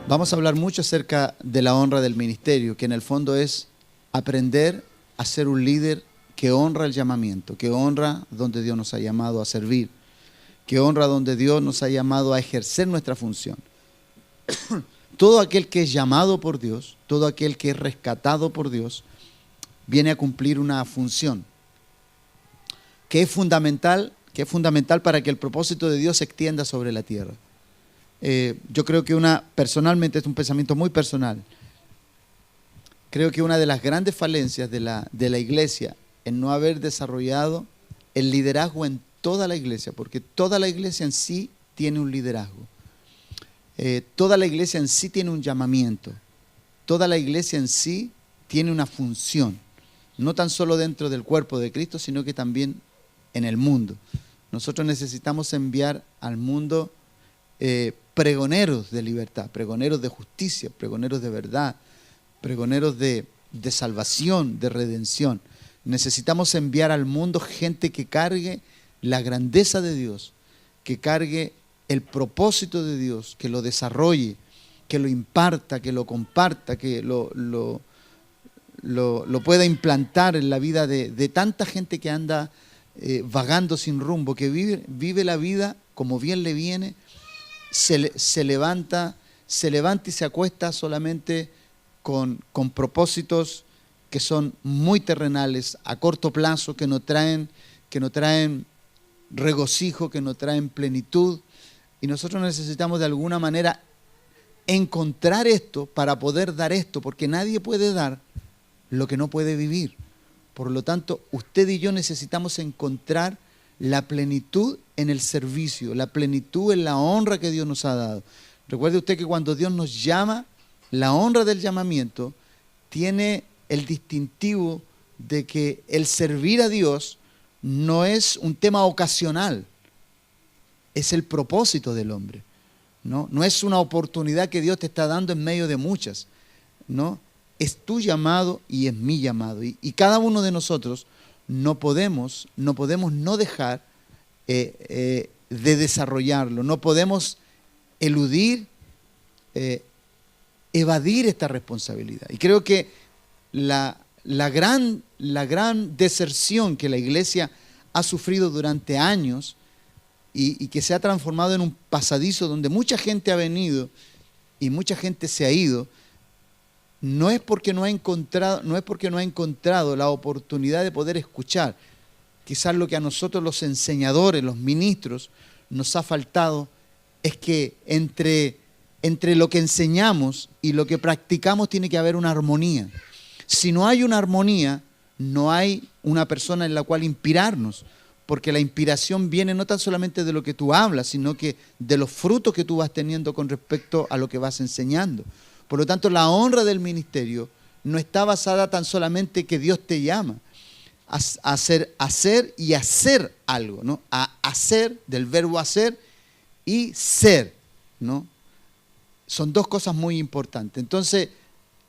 Vamos a hablar mucho acerca de la honra del ministerio, que en el fondo es aprender a ser un líder que honra el llamamiento, que honra donde Dios nos ha llamado a servir, que honra donde Dios nos ha llamado a ejercer nuestra función. Todo aquel que es llamado por Dios, todo aquel que es rescatado por Dios, viene a cumplir una función que es fundamental para que el propósito de Dios se extienda sobre la tierra. Yo creo que personalmente, es un pensamiento muy personal, creo que una de las grandes falencias de la iglesia es no haber desarrollado el liderazgo en toda la iglesia, porque toda la iglesia en sí tiene un liderazgo. Toda la iglesia en sí tiene un llamamiento. Toda la iglesia en sí tiene una función, no tan solo dentro del cuerpo de Cristo, sino que también en el mundo. Nosotros necesitamos enviar al mundo pregoneros de libertad, pregoneros de justicia, pregoneros de verdad, pregoneros de salvación, de redención. Necesitamos enviar al mundo gente que cargue la grandeza de Dios, que cargue el propósito de Dios, que lo desarrolle, que lo imparta, que lo comparta, que lo pueda implantar en la vida de tanta gente que anda vagando sin rumbo, que vive la vida como bien le viene, se levanta y se acuesta solamente con propósitos que son muy terrenales, a corto plazo, que no traen regocijo, que no traen plenitud. Y nosotros necesitamos de alguna manera encontrar esto para poder dar esto, porque nadie puede dar lo que no puede vivir. Por lo tanto, usted y yo necesitamos encontrar la plenitud en el servicio, la plenitud en la honra que Dios nos ha dado. Recuerde usted que cuando Dios nos llama, la honra del llamamiento tiene el distintivo de que el servir a Dios no es un tema ocasional, es el propósito del hombre, ¿no? No es una oportunidad que Dios te está dando en medio de muchas, ¿no? Es tu llamado y es mi llamado. Y cada uno de nosotros no podemos no dejar de desarrollarlo, no podemos eludir, evadir esta responsabilidad. Y creo que la gran deserción que la iglesia ha sufrido durante años y que se ha transformado en un pasadizo donde mucha gente ha venido y mucha gente se ha ido, no es porque no ha encontrado la oportunidad de poder escuchar. Quizás lo que a nosotros los enseñadores, los ministros, nos ha faltado es que entre lo que enseñamos y lo que practicamos tiene que haber una armonía. Si no hay una armonía, no hay una persona en la cual inspirarnos, porque la inspiración viene no tan solamente de lo que tú hablas, sino que de los frutos que tú vas teniendo con respecto a lo que vas enseñando. Por lo tanto, la honra del ministerio no está basada tan solamente que Dios te llama a hacer y hacer algo, ¿no? A hacer, del verbo hacer, y ser, ¿no? Son dos cosas muy importantes. Entonces,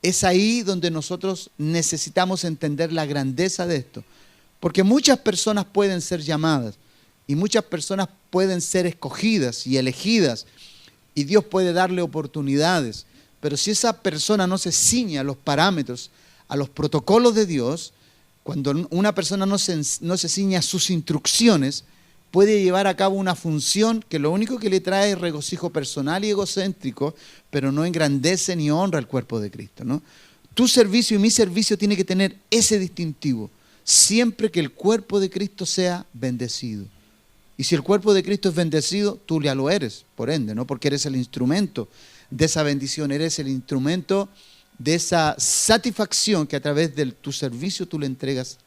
es ahí donde nosotros necesitamos entender la grandeza de esto. Porque muchas personas pueden ser llamadas y muchas personas pueden ser escogidas y elegidas y Dios puede darle oportunidades. Pero si esa persona no se ciñe a los parámetros, a los protocolos de Dios, cuando una persona no se ciñe a sus instrucciones, puede llevar a cabo una función que lo único que le trae es regocijo personal y egocéntrico, pero no engrandece ni honra al cuerpo de Cristo, ¿no? Tu servicio y mi servicio tiene que tener ese distintivo, siempre que el cuerpo de Cristo sea bendecido. Y si el cuerpo de Cristo es bendecido, tú ya lo eres, por ende, ¿no? Porque eres el instrumento de esa bendición, eres el instrumento de esa satisfacción que a través de tu servicio tú le entregas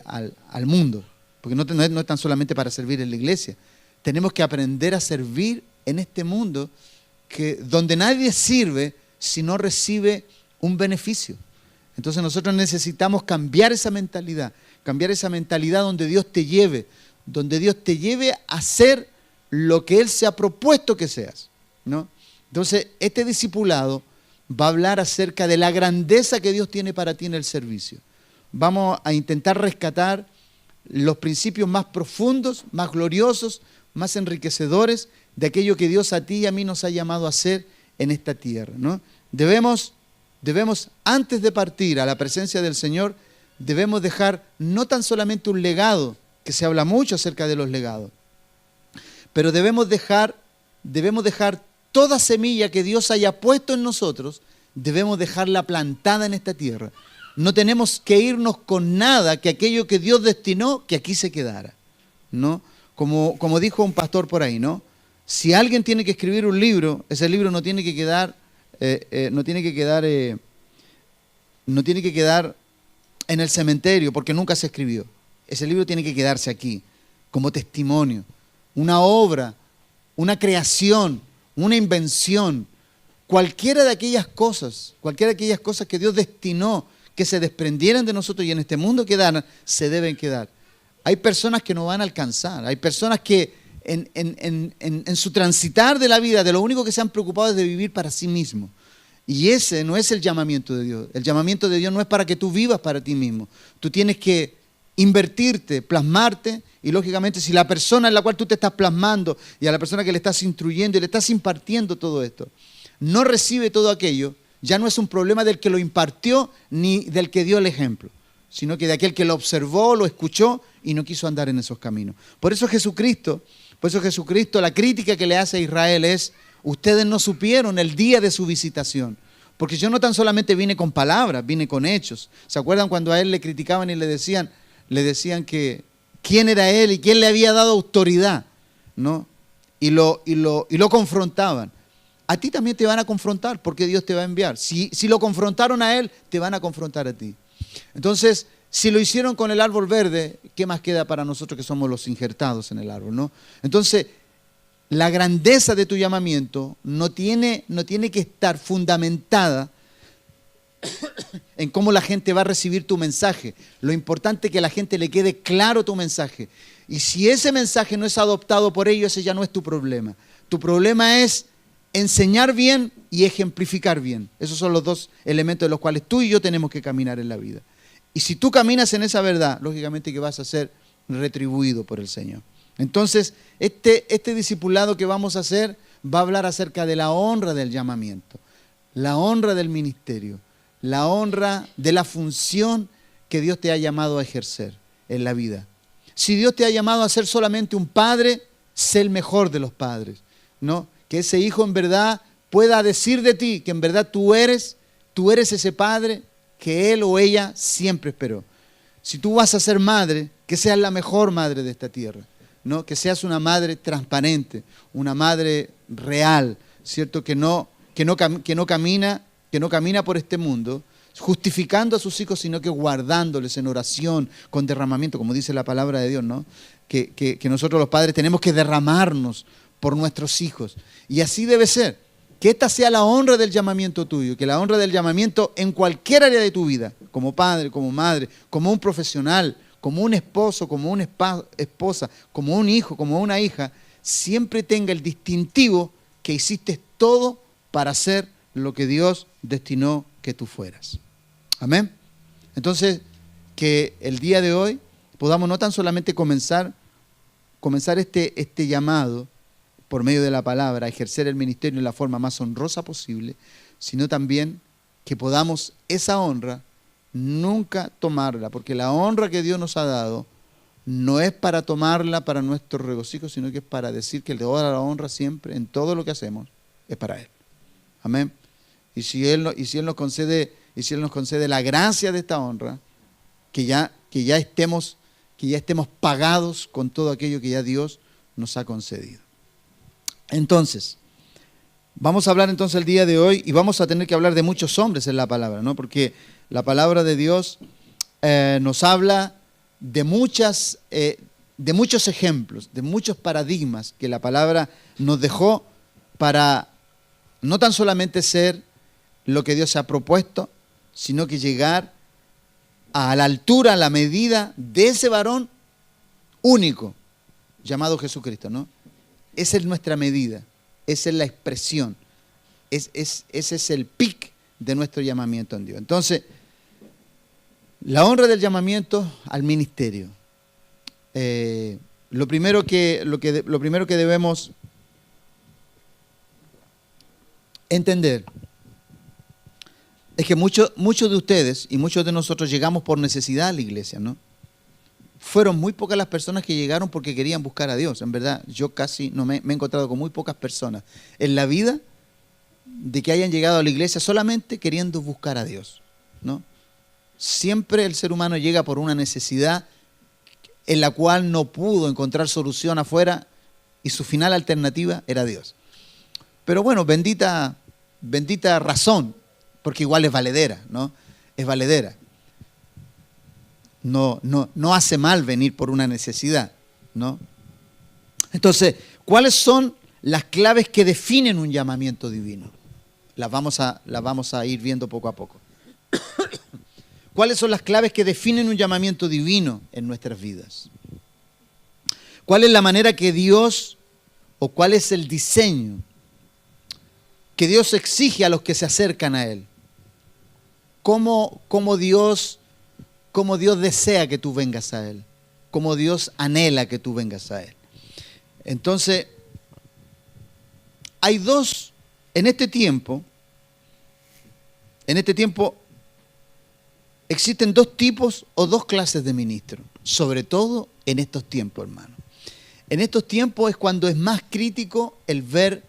al mundo. Porque no es tan solamente para servir en la iglesia. Tenemos que aprender a servir en este mundo donde nadie sirve si no recibe un beneficio. Entonces nosotros necesitamos cambiar esa mentalidad donde Dios te lleve a hacer lo que Él se ha propuesto que seas, ¿no? Entonces, este discipulado va a hablar acerca de la grandeza que Dios tiene para ti en el servicio. Vamos a intentar rescatar los principios más profundos, más gloriosos, más enriquecedores de aquello que Dios a ti y a mí nos ha llamado a hacer en esta tierra, ¿no? Debemos, antes de partir a la presencia del Señor, debemos dejar no tan solamente un legado, que se habla mucho acerca de los legados, pero debemos dejar toda semilla que Dios haya puesto en nosotros, debemos dejarla plantada en esta tierra. No tenemos que irnos con nada que aquello que Dios destinó, que aquí se quedara, ¿no? Como dijo un pastor por ahí, ¿no? Si alguien tiene que escribir un libro, ese libro no tiene que quedar en el cementerio porque nunca se escribió. Ese libro tiene que quedarse aquí, como testimonio, una obra, una creación, una invención, cualquiera de aquellas cosas que Dios destinó que se desprendieran de nosotros y en este mundo quedaran, se deben quedar. Hay personas que no van a alcanzar, hay personas que en su transitar de la vida, de lo único que se han preocupado es de vivir para sí mismos. Y ese no es el llamamiento de Dios. El llamamiento de Dios no es para que tú vivas para ti mismo. Tú tienes que invertirte, plasmarte, y lógicamente si la persona en la cual tú te estás plasmando y a la persona que le estás instruyendo y le estás impartiendo todo esto, no recibe todo aquello, ya no es un problema del que lo impartió ni del que dio el ejemplo, sino que de aquel que lo observó, lo escuchó y no quiso andar en esos caminos. Por eso Jesucristo, la crítica que le hace a Israel es: ustedes no supieron el día de su visitación, porque yo no tan solamente vine con palabras, vine con hechos. ¿Se acuerdan cuando a él le criticaban y le decían que quién era él y quién le había dado autoridad, ¿no? Y lo confrontaban. A ti también te van a confrontar porque Dios te va a enviar. Si lo confrontaron a él, te van a confrontar a ti. Entonces, si lo hicieron con el árbol verde, ¿qué más queda para nosotros que somos los injertados en el árbol, ¿no? Entonces, la grandeza de tu llamamiento no tiene que estar fundamentada en cómo la gente va a recibir tu mensaje. Lo importante es que a la gente le quede claro tu mensaje. Y si ese mensaje no es adoptado por ellos, ese ya no es tu problema. Tu problema es enseñar bien y ejemplificar bien. Esos son los dos elementos de los cuales tú y yo tenemos que caminar en la vida. Y si tú caminas en esa verdad, lógicamente que vas a ser retribuido por el Señor. Entonces, este discipulado que vamos a hacer va a hablar acerca de la honra del llamamiento, la honra del ministerio, la honra de la función que Dios te ha llamado a ejercer en la vida. Si Dios te ha llamado a ser solamente un padre, sé el mejor de los padres, ¿no? Que ese hijo en verdad pueda decir de ti que en verdad tú eres ese padre que él o ella siempre esperó. Si tú vas a ser madre, que seas la mejor madre de esta tierra, ¿no? Que seas una madre transparente, una madre real, ¿cierto? Que no camina por este mundo justificando a sus hijos, sino que guardándoles en oración, con derramamiento, como dice la palabra de Dios, ¿no? Que nosotros los padres tenemos que derramarnos por nuestros hijos. Y así debe ser. Que esta sea la honra del llamamiento tuyo, que la honra del llamamiento en cualquier área de tu vida, como padre, como madre, como un profesional, como un esposo, como una esposa, como un hijo, como una hija, siempre tenga el distintivo que hiciste todo para ser lo que Dios destinó que tú fueras. Amén. Entonces, que el día de hoy podamos no tan solamente comenzar este llamado por medio de la palabra, a ejercer el ministerio en la forma más honrosa posible, sino también que podamos esa honra nunca tomarla, porque la honra que Dios nos ha dado no es para tomarla para nuestro regocijo, sino que es para decir que toda la honra siempre, en todo lo que hacemos, es para Él. Amén. Y si Él nos concede la gracia de esta honra, que ya estemos pagados con todo aquello que ya Dios nos ha concedido. Entonces, vamos a hablar entonces el día de hoy y vamos a tener que hablar de muchos hombres en la palabra, ¿no? Porque la palabra de Dios nos habla de muchos ejemplos, de muchos paradigmas que la palabra nos dejó para no tan solamente ser lo que Dios se ha propuesto, sino que llegar a la altura, a la medida de ese varón único llamado Jesucristo, ¿no? Esa es nuestra medida, esa es la expresión, ese es el pic de nuestro llamamiento en Dios. Entonces, la honra del llamamiento al ministerio. Lo primero que debemos entender es que muchos de ustedes y muchos de nosotros llegamos por necesidad a la iglesia, ¿no? Fueron muy pocas las personas que llegaron porque querían buscar a Dios. En verdad, yo casi no me he encontrado con muy pocas personas en la vida de que hayan llegado a la iglesia solamente queriendo buscar a Dios, ¿no? Siempre el ser humano llega por una necesidad en la cual no pudo encontrar solución afuera y su final alternativa era Dios. Pero bueno, bendita razón, porque igual es valedera, ¿no? Es valedera. No hace mal venir por una necesidad, ¿no? Entonces, ¿cuáles son las claves que definen un llamamiento divino? Las vamos a ir viendo poco a poco. ¿Cuáles son las claves que definen un llamamiento divino en nuestras vidas? ¿Cuál es la manera que Dios, o cuál es el diseño que Dios exige a los que se acercan a Él? ¿Cómo Dios desea que tú vengas a Él? ¿Cómo Dios anhela que tú vengas a Él? Entonces, hay dos, en este tiempo, existen dos tipos o dos clases de ministros, sobre todo en estos tiempos, hermano. En estos tiempos es cuando es más crítico el ver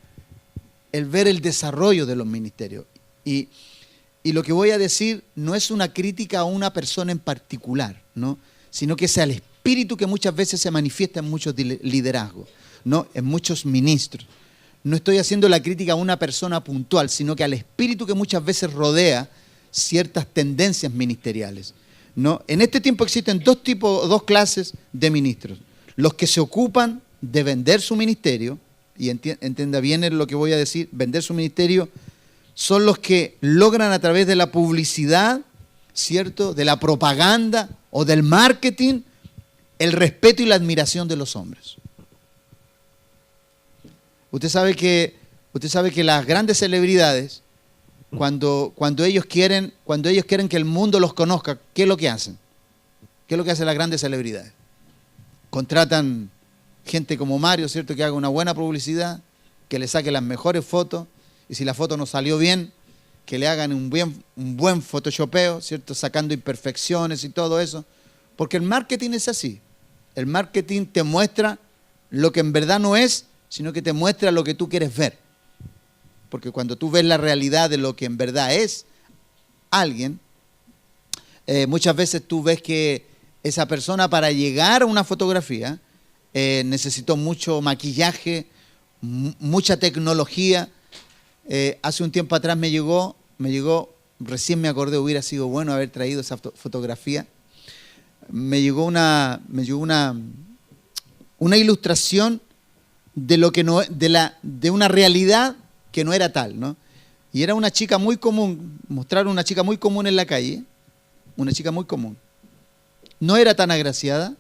el desarrollo de los ministerios. Y lo que voy a decir no es una crítica a una persona en particular, ¿no? Sino que es al espíritu que muchas veces se manifiesta en muchos liderazgos, ¿no? En muchos ministros. No estoy haciendo la crítica a una persona puntual, sino que al espíritu que muchas veces rodea ciertas tendencias ministeriales, ¿no? En este tiempo existen dos clases de ministros. Los que se ocupan de vender su ministerio, y entienda bien lo que voy a decir, vender su ministerio, son los que logran a través de la publicidad, ¿cierto?, de la propaganda o del marketing, el respeto y la admiración de los hombres. Usted sabe que las grandes celebridades, cuando ellos quieren que el mundo los conozca, ¿qué es lo que hacen? ¿Qué es lo que hacen las grandes celebridades? Contratan gente como Mario, ¿cierto?, que haga una buena publicidad, que le saque las mejores fotos, y si la foto no salió bien, que le hagan un buen photoshopeo, ¿cierto?, sacando imperfecciones y todo eso. Porque el marketing es así. El marketing te muestra lo que en verdad no es, sino que te muestra lo que tú quieres ver. Porque cuando tú ves la realidad de lo que en verdad es alguien, muchas veces tú ves que esa persona, para llegar a una fotografía, necesitó mucho maquillaje, mucha tecnología. Hace un tiempo atrás me llegó, recién me acordé, hubiera sido bueno haber traído esa fotografía. Me llegó una ilustración de lo que no, de una realidad que no era tal, ¿no? Y era una chica muy común, mostraron una chica muy común en la calle, una chica muy común. No era tan agraciada,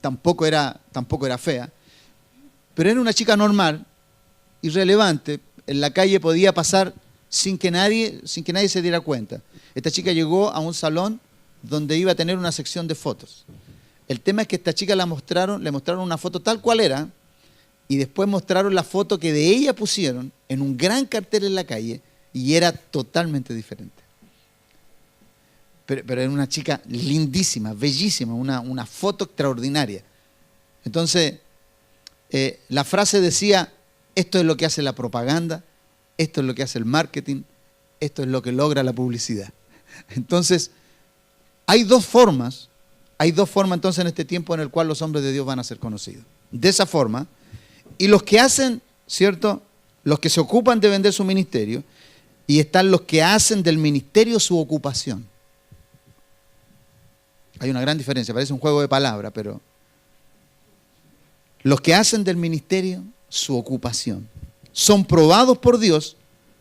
tampoco era fea, pero era una chica normal, irrelevante. En la calle podía pasar sin que nadie se diera cuenta. Esta chica llegó a un salón donde iba a tener una sección de fotos. El tema es que a esta chica le mostraron una foto tal cual era, y después mostraron la foto que de ella pusieron en un gran cartel en la calle, y era totalmente diferente. Pero era una chica lindísima, bellísima, una foto extraordinaria. Entonces, la frase decía: esto es lo que hace la propaganda, esto es lo que hace el marketing, esto es lo que logra la publicidad. Entonces, hay dos formas entonces en este tiempo en el cual los hombres de Dios van a ser conocidos. De esa forma, y los que hacen, ¿cierto?, los que se ocupan de vender su ministerio, y están los que hacen del ministerio su ocupación. Hay una gran diferencia, parece un juego de palabras, pero los que hacen del ministerio su ocupación son probados por Dios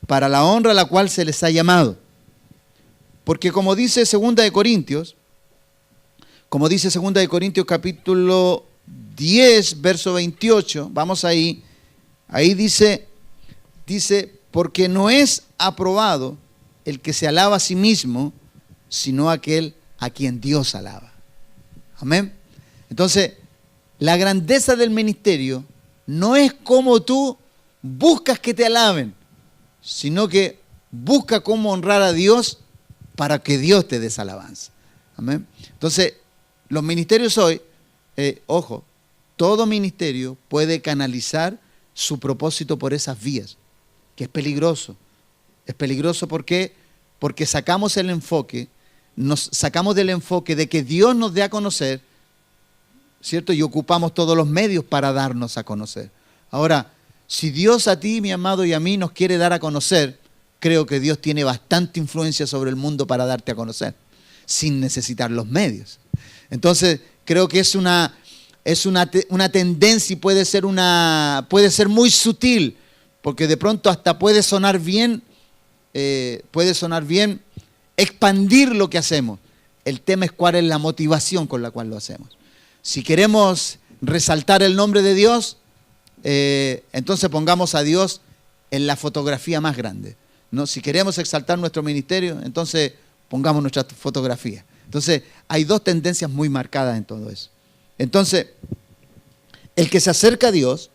para la honra a la cual se les ha llamado. Porque como dice 2 de Corintios capítulo 10, verso 28, vamos ahí dice, porque no es aprobado el que se alaba a sí mismo, sino aquel a quien Dios alaba. Amén. Entonces, la grandeza del ministerio no es como tú buscas que te alaben, sino que busca cómo honrar a Dios para que Dios te dé esa alabanza. Amén. Entonces, los ministerios hoy, ojo, todo ministerio puede canalizar su propósito por esas vías, que es peligroso. Es peligroso porque sacamos el enfoque, nos sacamos del enfoque de que Dios nos dé a conocer, ¿cierto? Y ocupamos todos los medios para darnos a conocer. Ahora, si Dios a ti, mi amado, y a mí nos quiere dar a conocer, creo que Dios tiene bastante influencia sobre el mundo para darte a conocer, sin necesitar los medios. Entonces, creo que es una tendencia y puede ser muy sutil, porque de pronto hasta puede sonar bien expandir lo que hacemos. El tema es cuál es la motivación con la cual lo hacemos. Si queremos resaltar el nombre de Dios, entonces pongamos a Dios en la fotografía más grande, ¿no? Si queremos exaltar nuestro ministerio, entonces pongamos nuestra fotografía. Entonces, hay dos tendencias muy marcadas en todo eso. Entonces, el que se acerca a Dios,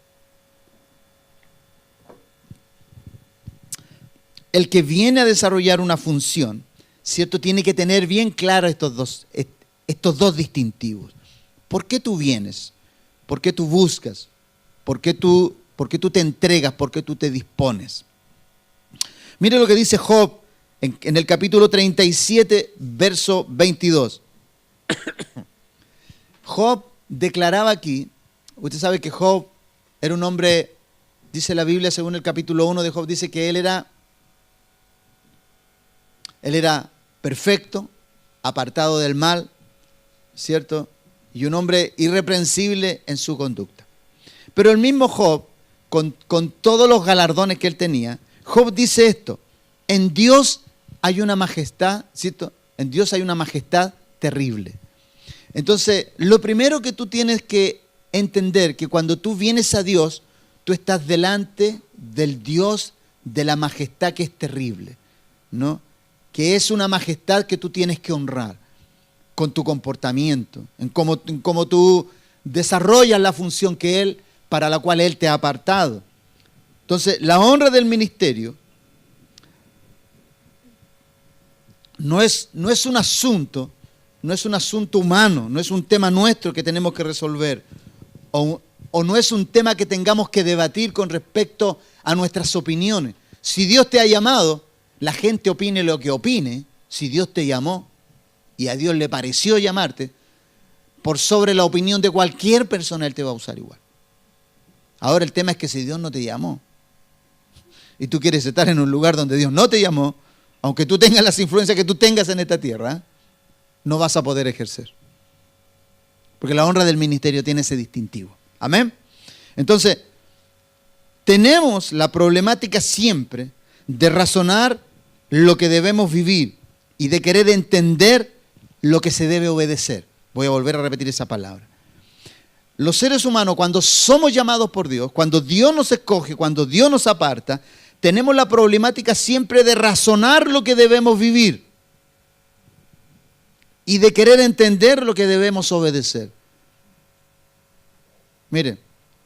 el que viene a desarrollar una función, ¿cierto? Tiene que tener bien claros estos dos distintivos. ¿Por qué tú vienes? ¿Por qué tú buscas? ¿Por qué tú te entregas? ¿Por qué tú te dispones? Mire lo que dice Job en el capítulo 37, verso 22. Job declaraba aquí, usted sabe que Job era un hombre, dice la Biblia, según el capítulo 1 de Job, dice que él era perfecto, apartado del mal, ¿cierto? Y un hombre irreprensible en su conducta. Pero el mismo Job, con todos los galardones que él tenía, Job dice esto: en Dios hay una majestad, ¿cierto? En Dios hay una majestad terrible. Entonces, lo primero que tú tienes que entender, que cuando tú vienes a Dios, tú estás delante del Dios de la majestad que es terrible, ¿no? Que es una majestad que tú tienes que honrar con tu comportamiento, en cómo tú desarrollas la función para la cual Él te ha apartado. Entonces, la honra del ministerio no es un asunto humano, no es un tema nuestro que tenemos que resolver, o no es un tema que tengamos que debatir con respecto a nuestras opiniones. Si Dios te ha llamado, la gente opine lo que opine. Si Dios te llamó y a Dios le pareció llamarte, por sobre la opinión de cualquier persona Él te va a usar igual. Ahora el tema es que si Dios no te llamó y tú quieres estar en un lugar donde Dios no te llamó, aunque tú tengas las influencias que tú tengas en esta tierra, no vas a poder ejercer. Porque la honra del ministerio tiene ese distintivo. Amén. Entonces, tenemos la problemática siempre de razonar lo que debemos vivir y de querer entender lo que se debe obedecer. Voy a volver a repetir esa palabra. Los seres humanos, cuando somos llamados por Dios, cuando Dios nos escoge, cuando Dios nos aparta, tenemos la problemática siempre de razonar lo que debemos vivir y de querer entender lo que debemos obedecer. Miren,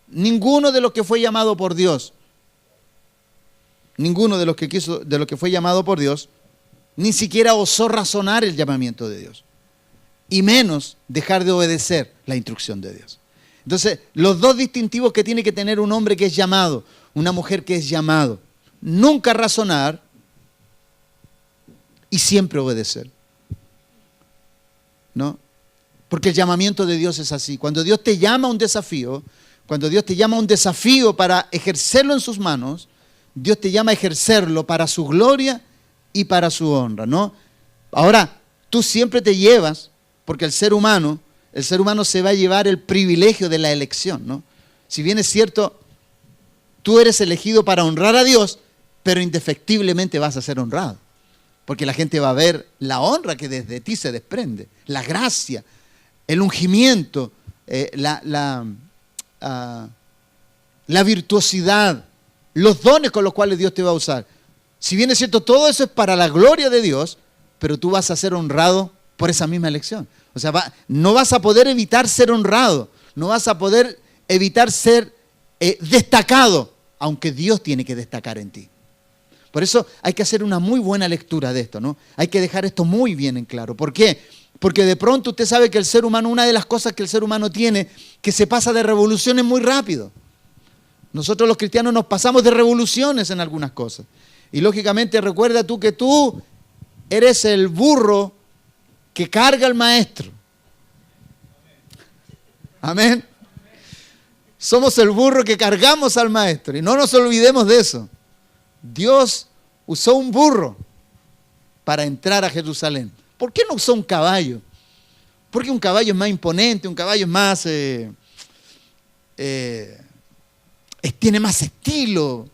ninguno de los que fue llamado por Dios, ninguno de los que fue llamado por Dios, ni siquiera osó razonar el llamamiento de Dios, y menos dejar de obedecer la instrucción de Dios. Entonces, los dos distintivos que tiene que tener un hombre que es llamado, una mujer que es llamado: nunca razonar y siempre obedecer, ¿no? Porque el llamamiento de Dios es así. Cuando Dios te llama a un desafío, para ejercerlo en sus manos, Dios te llama a ejercerlo para su gloria y para su honra, ¿no? Ahora, tú siempre te llevas, porque el ser humano se va a llevar el privilegio de la elección, ¿no? Si bien es cierto, tú eres elegido para honrar a Dios, pero indefectiblemente vas a ser honrado, porque la gente va a ver la honra que desde ti se desprende, la gracia, el ungimiento, la virtuosidad, los dones con los cuales Dios te va a usar. Si bien es cierto, todo eso es para la gloria de Dios, pero tú vas a ser honrado por esa misma elección. O sea, no vas a poder evitar ser honrado, no vas a poder evitar ser destacado, aunque Dios tiene que destacar en ti. Por eso hay que hacer una muy buena lectura de esto, ¿no? Hay que dejar esto muy bien en claro. ¿Por qué? Porque de pronto usted sabe que el ser humano, una de las cosas que el ser humano tiene, que se pasa de revoluciones muy rápido. Nosotros los cristianos nos pasamos de revoluciones en algunas cosas. Y lógicamente recuerda tú que tú eres el burro que carga al maestro. Amén. Somos el burro que cargamos al maestro. Y no nos olvidemos de eso. Dios usó un burro para entrar a Jerusalén. ¿Por qué no usó un caballo? Porque un caballo es más imponente, un caballo es más... tiene más estilo,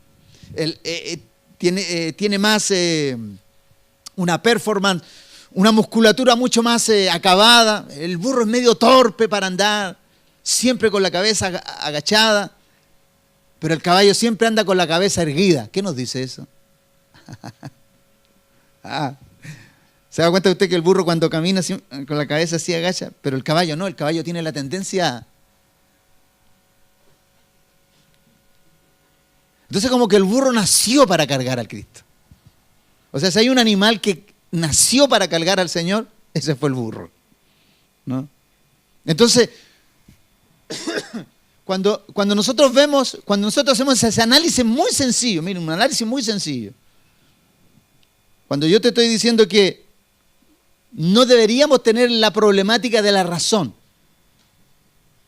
tiene más una performance, una musculatura mucho más acabada. El burro es medio torpe para andar, siempre con la cabeza agachada, pero el caballo siempre anda con la cabeza erguida. ¿Qué nos dice eso? ¿Se da cuenta usted que el burro cuando camina con la cabeza así agacha? Pero el caballo no, el caballo tiene la tendencia... Entonces como que el burro nació para cargar al Cristo. O sea, si hay un animal que nació para cargar al Señor, ese fue el burro, ¿no? Entonces, cuando nosotros hacemos ese análisis muy sencillo, miren, un análisis muy sencillo. Cuando yo te estoy diciendo que no deberíamos tener la problemática de la razón,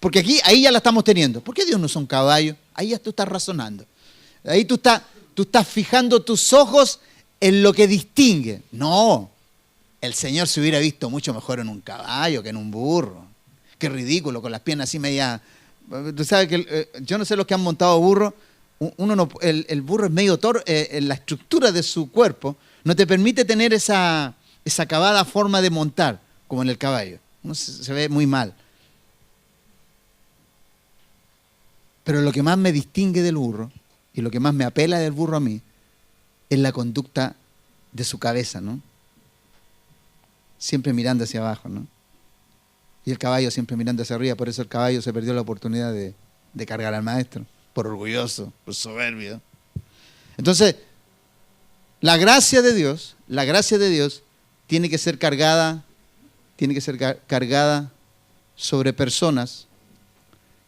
porque ahí ya la estamos teniendo. ¿Por qué Dios no es un caballo? Ahí ya tú estás razonando. Ahí tú estás fijando tus ojos en lo que distingue. No, el Señor se hubiera visto mucho mejor en un caballo que en un burro. Qué ridículo, con las piernas así media... Tú sabes que yo no sé los que han montado burro. El burro es medio en la estructura de su cuerpo no te permite tener esa acabada forma de montar, como en el caballo. Uno se ve muy mal. Pero lo que más me distingue del burro, y lo que más me apela del burro a mí, es la conducta de su cabeza, ¿no? Siempre mirando hacia abajo, ¿no? Y el caballo siempre mirando hacia arriba. Por eso el caballo se perdió la oportunidad de cargar al maestro. Por orgulloso, por soberbio. Entonces, la gracia de Dios tiene que ser cargada sobre personas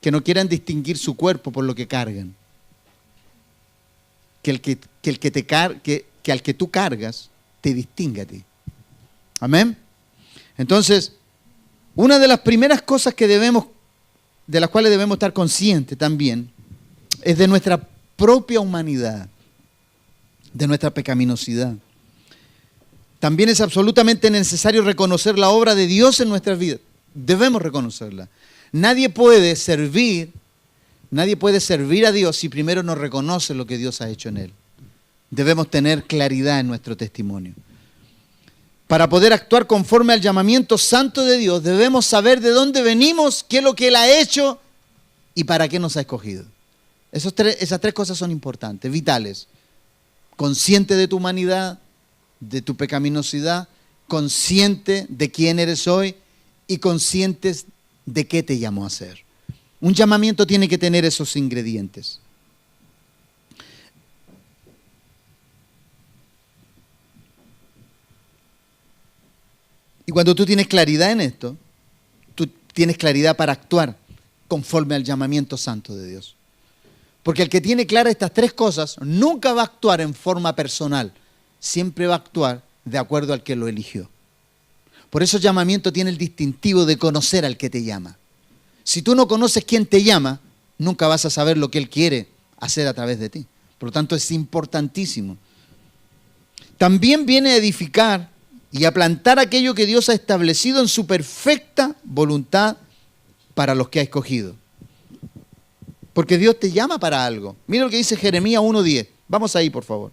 que no quieran distinguir su cuerpo por lo que cargan. Que al que tú cargas te distinga a ti. Amén. Entonces, una de las primeras cosas de las cuales debemos estar conscientes también es de nuestra propia humanidad, de nuestra pecaminosidad. También es absolutamente necesario reconocer la obra de Dios en nuestras vidas. Debemos reconocerla. Nadie puede servir a Dios si primero no reconoce lo que Dios ha hecho en él. Debemos tener claridad en nuestro testimonio. Para poder actuar conforme al llamamiento santo de Dios, debemos saber de dónde venimos, qué es lo que Él ha hecho y para qué nos ha escogido. Esas tres cosas son importantes, vitales. Consciente de tu humanidad, de tu pecaminosidad, consciente de quién eres hoy y conscientes de qué te llamó a ser. Un llamamiento tiene que tener esos ingredientes. Y cuando tú tienes claridad en esto, tú tienes claridad para actuar conforme al llamamiento santo de Dios. Porque el que tiene claras estas tres cosas nunca va a actuar en forma personal, siempre va a actuar de acuerdo al que lo eligió. Por eso el llamamiento tiene el distintivo de conocer al que te llama. Si tú no conoces quién te llama, nunca vas a saber lo que Él quiere hacer a través de ti. Por lo tanto, es importantísimo. También viene a edificar y a plantar aquello que Dios ha establecido en su perfecta voluntad para los que ha escogido. Porque Dios te llama para algo. Mira lo que dice Jeremías 1:10. Vamos ahí, por favor.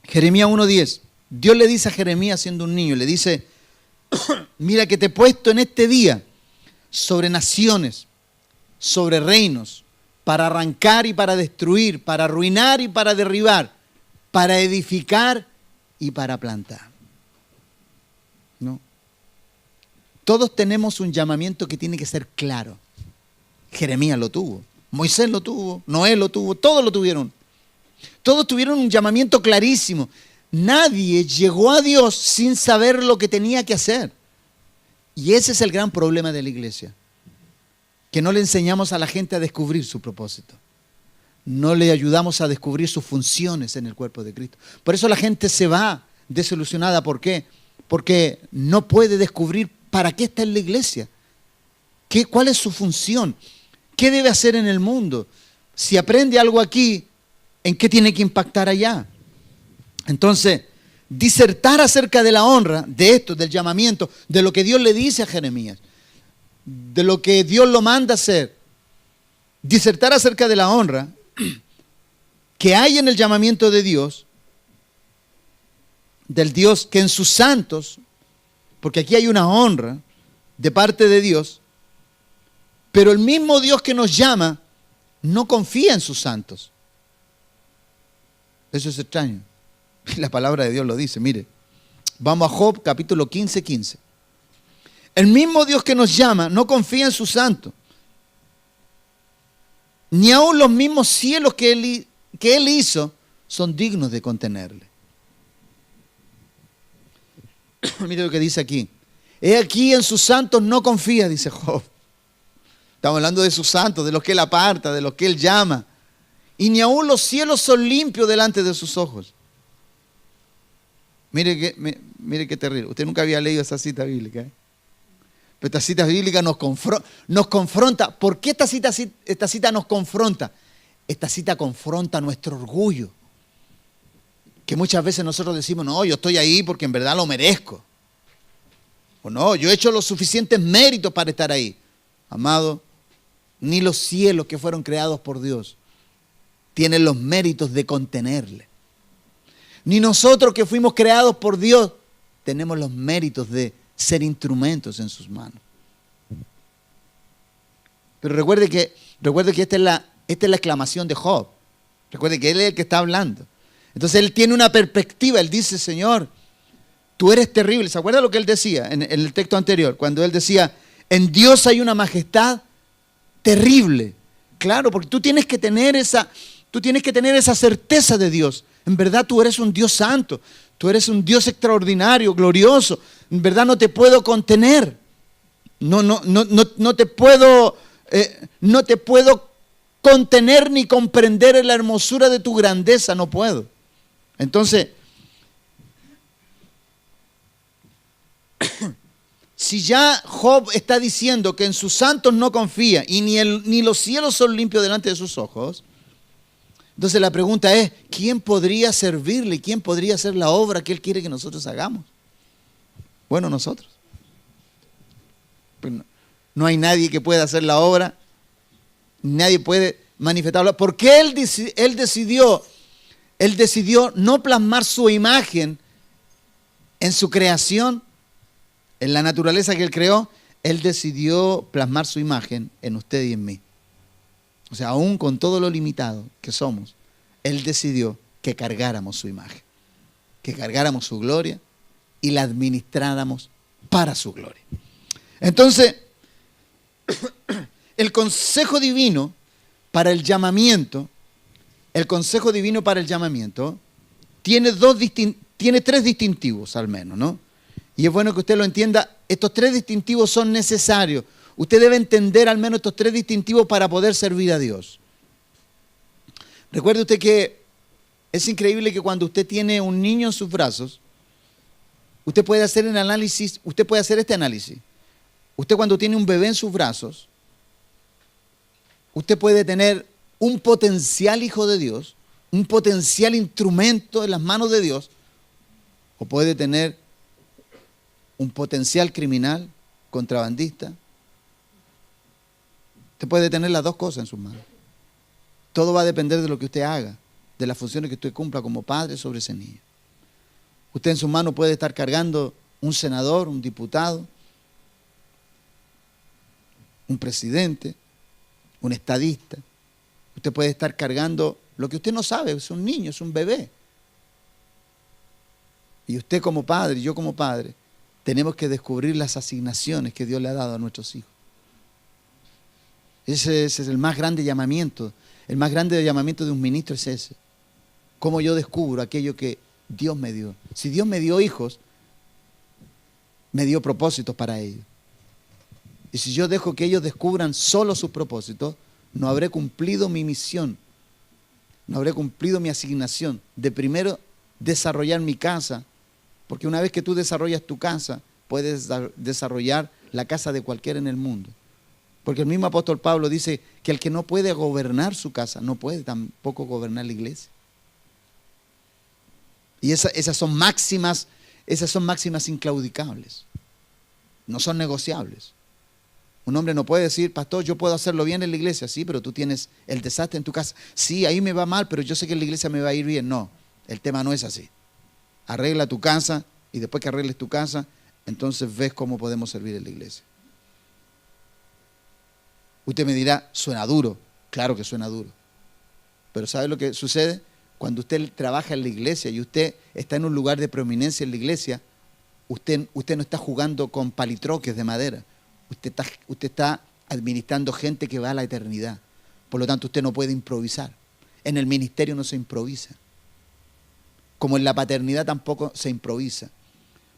Jeremías 1:10. Dios le dice a Jeremías siendo un niño, le dice, mira que te he puesto en este día sobre naciones, sobre reinos, para arrancar y para destruir, para arruinar y para derribar, para edificar y para plantar. ¿No? Todos tenemos un llamamiento que tiene que ser claro. Jeremías lo tuvo, Moisés lo tuvo, Noé lo tuvo, todos lo tuvieron. Todos tuvieron un llamamiento clarísimo. Nadie llegó a Dios sin saber lo que tenía que hacer. Y ese es el gran problema de la iglesia. Que no le enseñamos a la gente a descubrir su propósito. No le ayudamos a descubrir sus funciones en el cuerpo de Cristo. Por eso la gente se va desilusionada. ¿Por qué? Porque no puede descubrir para qué está en la iglesia. ¿Cuál es su función? ¿Qué debe hacer en el mundo? Si aprende algo aquí, ¿en qué tiene que impactar allá? Entonces, disertar acerca de la honra, de esto, del llamamiento, de lo que Dios le dice a Jeremías, de lo que Dios lo manda a hacer, disertar acerca de la honra que hay en el llamamiento de Dios, del Dios que en sus santos, porque aquí hay una honra de parte de Dios, pero el mismo Dios que nos llama no confía en sus santos. Eso es extraño. La palabra de Dios lo dice, mire. Vamos a Job capítulo 15. El mismo Dios que nos llama no confía en sus santos. Ni aun los mismos cielos que Él hizo son dignos de contenerle. Mire lo que dice aquí. He aquí en sus santos no confía, dice Job. Estamos hablando de sus santos, de los que Él aparta, de los que Él llama. Y ni aun los cielos son limpios delante de sus ojos. Mire qué terrible. Usted nunca había leído esa cita bíblica, ¿eh? Pero esta cita bíblica nos confronta. ¿Por qué esta cita nos confronta? Esta cita confronta nuestro orgullo. Que muchas veces nosotros decimos, no, yo estoy ahí porque en verdad lo merezco. O no, yo he hecho los suficientes méritos para estar ahí. Amado, ni los cielos que fueron creados por Dios tienen los méritos de contenerle. Ni nosotros que fuimos creados por Dios tenemos los méritos de ser instrumentos en sus manos. Pero recuerde que esta es la exclamación de Job. Recuerde que él es el que está hablando. Entonces él tiene una perspectiva. Él dice, Señor, tú eres terrible. ¿Se acuerda lo que él decía en el texto anterior? Cuando él decía, en Dios hay una majestad terrible. Claro, porque tú tienes que tener esa certeza de Dios. En verdad tú eres un Dios santo. Tú eres un Dios extraordinario, glorioso. En verdad no te puedo contener. No te puedo contener ni comprender en la hermosura de tu grandeza. No puedo. Entonces, si ya Job está diciendo que en sus santos no confía y ni los cielos son limpios delante de sus ojos, entonces la pregunta es, ¿quién podría servirle? ¿Quién podría hacer la obra que Él quiere que nosotros hagamos? Bueno, nosotros. Pues no hay nadie que pueda hacer la obra, nadie puede manifestarla. Porque Él decidió no plasmar su imagen en su creación, en la naturaleza que Él creó. Él decidió plasmar su imagen en usted y en mí. O sea, aún con todo lo limitado que somos, Él decidió que cargáramos su imagen, que cargáramos su gloria y la administráramos para su gloria. Entonces, el consejo divino para el llamamiento, tiene tres distintivos al menos, ¿no? Y es bueno que usted lo entienda. Estos tres distintivos son necesarios. Usted debe entender al menos estos tres distintivos para poder servir a Dios. Recuerde usted que es increíble que cuando usted tiene un niño en sus brazos, usted puede hacer este análisis. Usted cuando tiene un bebé en sus brazos, usted puede tener un potencial hijo de Dios, un potencial instrumento en las manos de Dios, o puede tener un potencial criminal, contrabandista. Usted puede tener las dos cosas en sus manos. Todo va a depender de lo que usted haga, de las funciones que usted cumpla como padre sobre ese niño. Usted en sus manos puede estar cargando un senador, un diputado, un presidente, un estadista, Usted puede estar cargando lo que usted no sabe, es un niño, es un bebé. Y usted como padre, yo como padre, tenemos que descubrir las asignaciones que Dios le ha dado a nuestros hijos. Ese es el más grande llamamiento. El más grande llamamiento de un ministro es ese. Cómo yo descubro aquello que Dios me dio. Si Dios me dio hijos, me dio propósitos para ellos. Y si yo dejo que ellos descubran solo sus propósitos, no habré cumplido mi misión. No habré cumplido mi asignación de primero desarrollar mi casa. Porque una vez que tú desarrollas tu casa, puedes desarrollar la casa de cualquiera en el mundo. Porque el mismo apóstol Pablo dice que el que no puede gobernar su casa, no puede tampoco gobernar la iglesia. Y esas son máximas inclaudicables. No son negociables. Un hombre no puede decir, pastor, yo puedo hacerlo bien en la iglesia. Sí, pero tú tienes el desastre en tu casa. Sí, ahí me va mal, pero yo sé que en la iglesia me va a ir bien. No, el tema no es así. Arregla tu casa y después que arregles tu casa, entonces ves cómo podemos servir en la iglesia. Usted me dirá, suena duro. Claro que suena duro. Pero ¿sabe lo que sucede? Cuando usted trabaja en la iglesia y usted está en un lugar de prominencia en la iglesia, usted no está jugando con palitroques de madera. Usted está administrando gente que va a la eternidad. Por lo tanto, usted no puede improvisar. En el ministerio no se improvisa. Como en la paternidad tampoco se improvisa.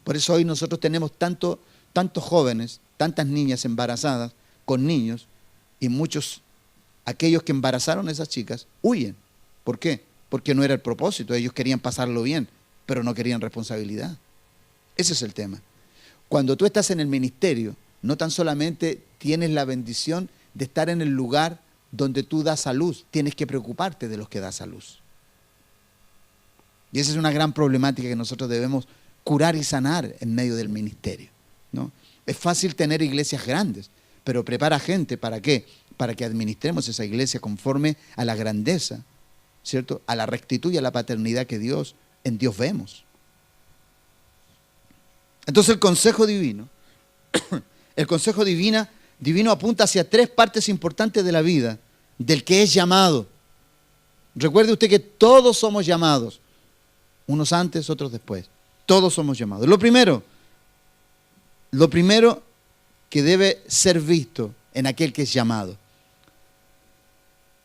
Por eso hoy nosotros tenemos tantos jóvenes, tantas niñas embarazadas con niños, y muchos, aquellos que embarazaron a esas chicas, huyen. ¿Por qué? Porque no era el propósito. Ellos querían pasarlo bien, pero no querían responsabilidad. Ese es el tema. Cuando tú estás en el ministerio, no tan solamente tienes la bendición de estar en el lugar donde tú das a luz, tienes que preocuparte de los que das a luz. Y esa es una gran problemática que nosotros debemos curar y sanar en medio del ministerio, ¿no? Es fácil tener iglesias grandes, pero prepara gente, ¿para qué? Para que administremos esa iglesia conforme a la grandeza, ¿cierto? A la rectitud y a la paternidad que en Dios vemos. Entonces el consejo divino apunta hacia tres partes importantes de la vida del que es llamado. Recuerde usted que todos somos llamados, unos antes, otros después. Todos somos llamados. Lo primero que debe ser visto en aquel que es llamado.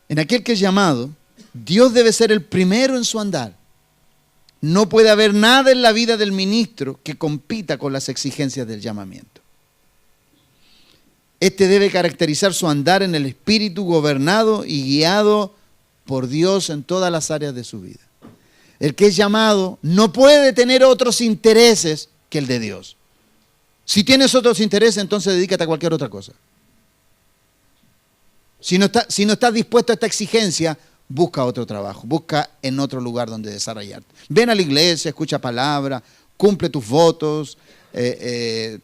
En aquel que es llamado, Dios debe ser el primero en su andar. No puede haber nada en la vida del ministro que compita con las exigencias del llamamiento. Este debe caracterizar su andar en el Espíritu, gobernado y guiado por Dios en todas las áreas de su vida. El que es llamado no puede tener otros intereses que el de Dios. Si tienes otros intereses, entonces dedícate a cualquier otra cosa. Si no estás dispuesto a esta exigencia, busca otro trabajo, busca en otro lugar donde desarrollarte. Ven a la iglesia, escucha palabra, cumple tus votos,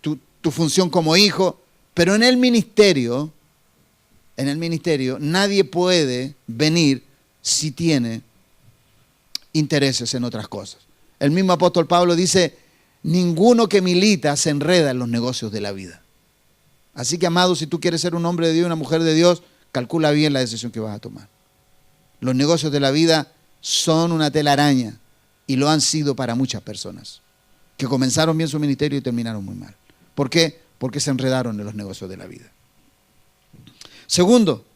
tu función como hijo, pero en el ministerio nadie puede venir si tiene intereses en otras cosas. El mismo apóstol Pablo dice, ninguno que milita se enreda en los negocios de la vida. Así que, amado, si tú quieres ser un hombre de Dios, una mujer de Dios, calcula bien la decisión que vas a tomar. Los negocios de la vida son una telaraña y lo han sido para muchas personas que comenzaron bien su ministerio y terminaron muy mal. ¿Por qué? Porque se enredaron en los negocios de la vida. Segundo,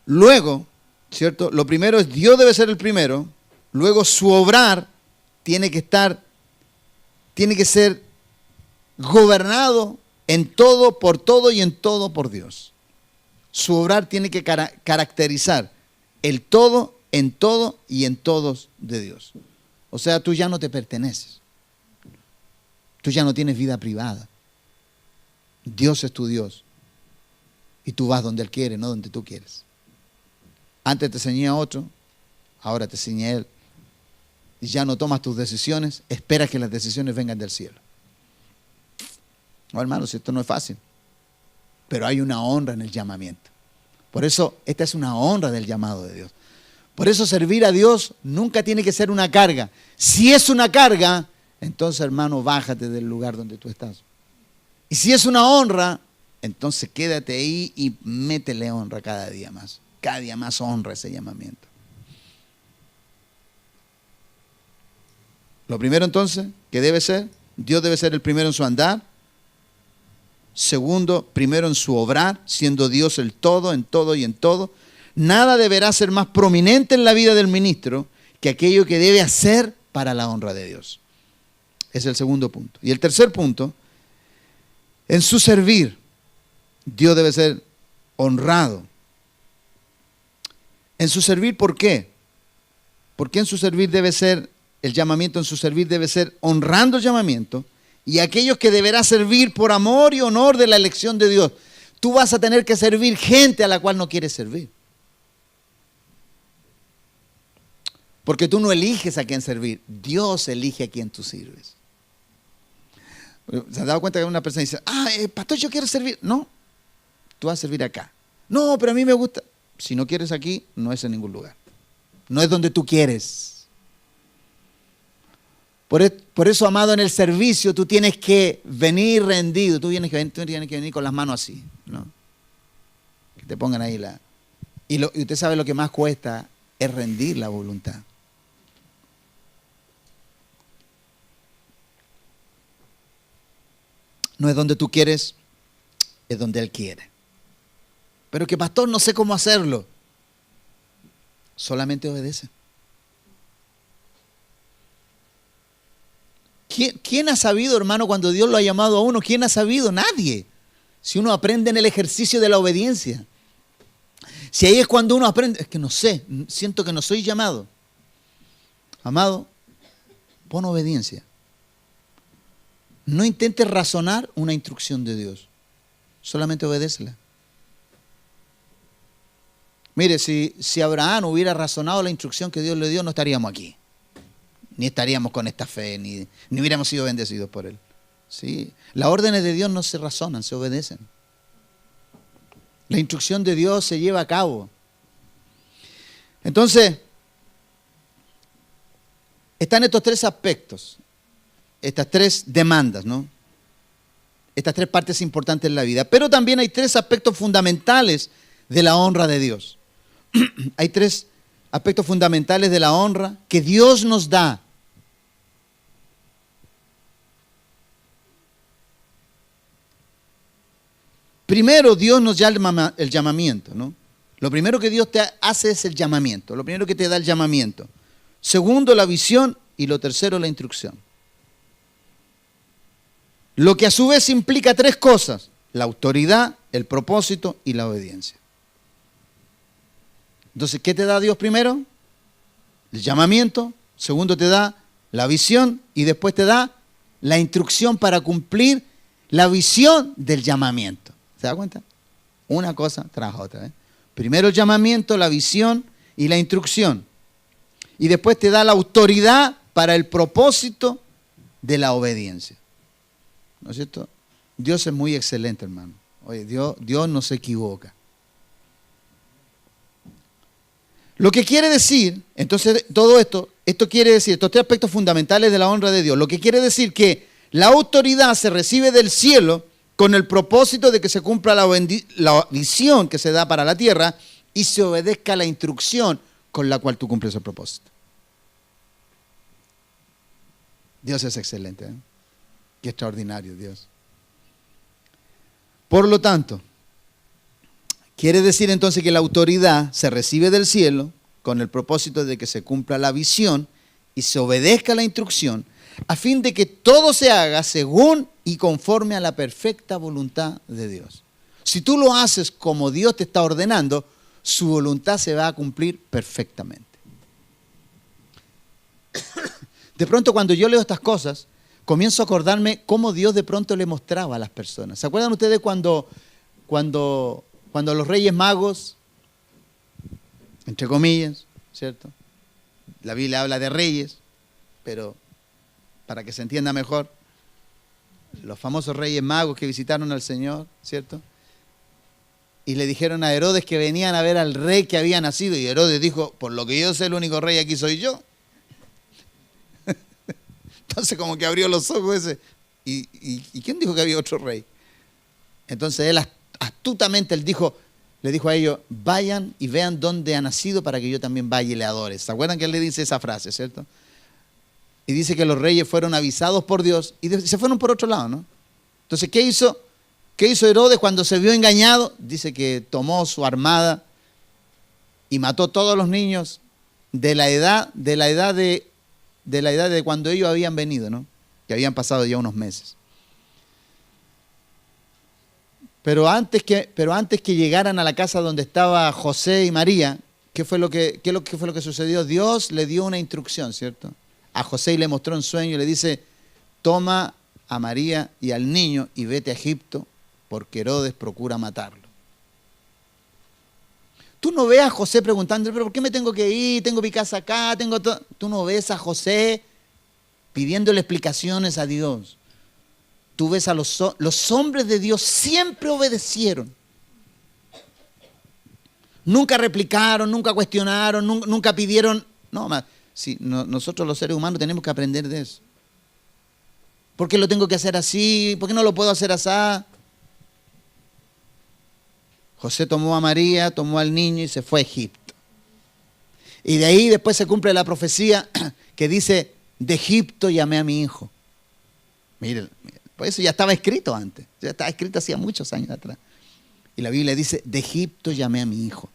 luego, ¿cierto? Lo primero es Dios debe ser el primero, luego su obrar tiene que ser gobernado en todo, por todo y en todo por Dios. Su obrar tiene que caracterizar el todo, en todo y en todos de Dios. O sea, tú ya no te perteneces. Tú ya no tienes vida privada. Dios es tu Dios. Y tú vas donde Él quiere, no donde tú quieres. Antes te ceñía otro, ahora te ciñe Él. Y ya no tomas tus decisiones, esperas que las decisiones vengan del cielo. No, hermanos, esto no es fácil. Pero hay una honra en el llamamiento. Por eso, esta es una honra del llamado de Dios. Por eso servir a Dios nunca tiene que ser una carga. Si es una carga, entonces, hermano, bájate del lugar donde tú estás. Y si es una honra, entonces quédate ahí y métele honra cada día más. cada día más honra ese llamamiento. Lo primero entonces, que debe ser, Dios debe ser el primero en su andar. Segundo, primero en su obrar, siendo Dios el todo, en todo y en todo. Nada deberá ser más prominente en la vida del ministro que aquello que debe hacer para la honra de Dios. Es el segundo punto. Y el tercer punto, en su servir, Dios debe ser honrado. En su servir, ¿por qué? ¿Por qué en su servir debe ser, el llamamiento en su servir debe ser honrando el llamamiento? Y aquellos que deberá servir por amor y honor de la elección de Dios. Tú vas a tener que servir gente a la cual no quieres servir. Porque tú no eliges a quién servir. Dios elige a quién tú sirves. ¿Se han dado cuenta que una persona dice, pastor, yo quiero servir? No, tú vas a servir acá. No, pero a mí me gusta. Si no quieres aquí, no es en ningún lugar. No es donde tú quieres. Por eso, amado, en el servicio tú tienes que venir rendido. Tú tienes que venir con las manos así, ¿no? Que te pongan ahí la... Y usted sabe lo que más cuesta es rendir la voluntad. No es donde tú quieres, es donde Él quiere. Pero que pastor, no sé cómo hacerlo. Solamente obedece. ¿Quién ha sabido, hermano, cuando Dios lo ha llamado a uno? ¿Quién ha sabido? Nadie. Si uno aprende en el ejercicio de la obediencia. Si ahí es cuando uno aprende, es que no sé, siento que no soy llamado. Amado, pon obediencia. No intentes razonar una instrucción de Dios. Solamente obedécela. Mire, si Abraham hubiera razonado la instrucción que Dios le dio, no estaríamos aquí. Ni estaríamos con esta fe, ni hubiéramos sido bendecidos por Él. ¿Sí? Las órdenes de Dios no se razonan, se obedecen. La instrucción de Dios se lleva a cabo. Entonces, están estos tres aspectos, estas tres demandas, ¿no? Estas tres partes importantes en la vida. Pero también hay tres aspectos fundamentales de la honra de Dios. Hay tres aspectos fundamentales de la honra que Dios nos da. Primero, Dios nos llama el llamamiento, ¿no? Lo primero que Dios te hace es el llamamiento. Lo primero que te da el llamamiento. Segundo, la visión. Y lo tercero, la instrucción. Lo que a su vez implica tres cosas: la autoridad, el propósito y la obediencia. Entonces, ¿qué te da Dios primero? El llamamiento. Segundo, te da la visión. Y después te da la instrucción para cumplir la visión del llamamiento. ¿Se da cuenta? Una cosa tras otra, ¿eh? Primero el llamamiento, la visión y la instrucción. Y después te da la autoridad para el propósito de la obediencia. ¿No es cierto? Dios es muy excelente, hermano. Oye, Dios no se equivoca. Lo que quiere decir, entonces todo esto quiere decir, estos tres aspectos fundamentales de la honra de Dios, lo que quiere decir que la autoridad se recibe del cielo con el propósito de que se cumpla la visión que se da para la tierra y se obedezca la instrucción con la cual tú cumples el propósito. Dios es excelente, ¿eh? Qué extraordinario Dios. Por lo tanto, quiere decir entonces que la autoridad se recibe del cielo con el propósito de que se cumpla la visión y se obedezca la instrucción a fin de que todo se haga según y conforme a la perfecta voluntad de Dios. Si tú lo haces como Dios te está ordenando, su voluntad se va a cumplir perfectamente. De pronto, cuando yo leo estas cosas, comienzo a acordarme cómo Dios de pronto le mostraba a las personas. ¿Se acuerdan ustedes cuando los Reyes Magos, entre comillas, ¿cierto? La Biblia habla de reyes, pero para que se entienda mejor, los famosos Reyes Magos que visitaron al Señor, ¿cierto? Y le dijeron a Herodes que venían a ver al rey que había nacido, y Herodes dijo, por lo que yo sé, el único rey aquí soy yo. Entonces como que abrió los ojos ese. ¿Y quién dijo que había otro rey? Entonces él astutamente él dijo, le dijo a ellos, vayan y vean dónde ha nacido para que yo también vaya y le adore. ¿Se acuerdan que él le dice esa frase, cierto? Y dice que los reyes fueron avisados por Dios y se fueron por otro lado, ¿no? Entonces, ¿qué hizo? ¿Qué hizo Herodes cuando se vio engañado? Dice que tomó su armada y mató todos los niños de la edad de cuando ellos habían venido, ¿no? Que habían pasado ya unos meses. Pero antes que llegaran a la casa donde estaba José y María, ¿qué fue lo que sucedió? Dios le dio una instrucción, ¿cierto? A José y le mostró un sueño y le dice, toma a María y al niño y vete a Egipto, porque Herodes procura matarlo. Tú no ves a José preguntando, pero ¿por qué me tengo que ir? Tengo mi casa acá, tengo todo. Tú no ves a José pidiéndole explicaciones a Dios. Tú ves a los hombres de Dios siempre obedecieron. Nunca replicaron, nunca cuestionaron, nunca pidieron. No, sí, nosotros los seres humanos tenemos que aprender de eso. ¿Por qué lo tengo que hacer así? ¿Por qué no lo puedo hacer así? José tomó a María, tomó al niño y se fue a Egipto. Y de ahí después se cumple la profecía que dice, de Egipto llamé a mi hijo. Miren, pues eso ya estaba escrito antes, ya estaba escrito hacía muchos años atrás. Y la Biblia dice, de Egipto llamé a mi hijo.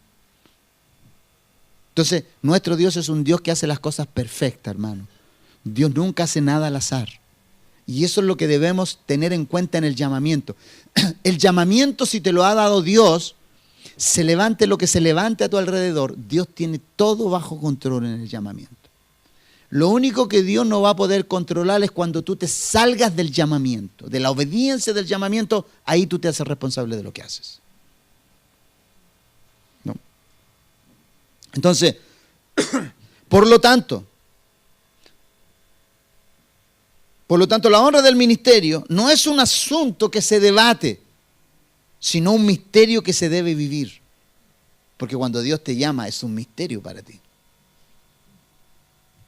Entonces, nuestro Dios es un Dios que hace las cosas perfectas, hermano. Dios nunca hace nada al azar. Y eso es lo que debemos tener en cuenta en el llamamiento. El llamamiento, si te lo ha dado Dios, se levante lo que se levante a tu alrededor, Dios tiene todo bajo control en el llamamiento. Lo único que Dios no va a poder controlar es cuando tú te salgas del llamamiento, de la obediencia del llamamiento, ahí tú te haces responsable de lo que haces. ¿No? Entonces, por lo tanto, la honra del ministerio no es un asunto que se debate, sino un misterio que se debe vivir. Porque cuando Dios te llama es un misterio para ti.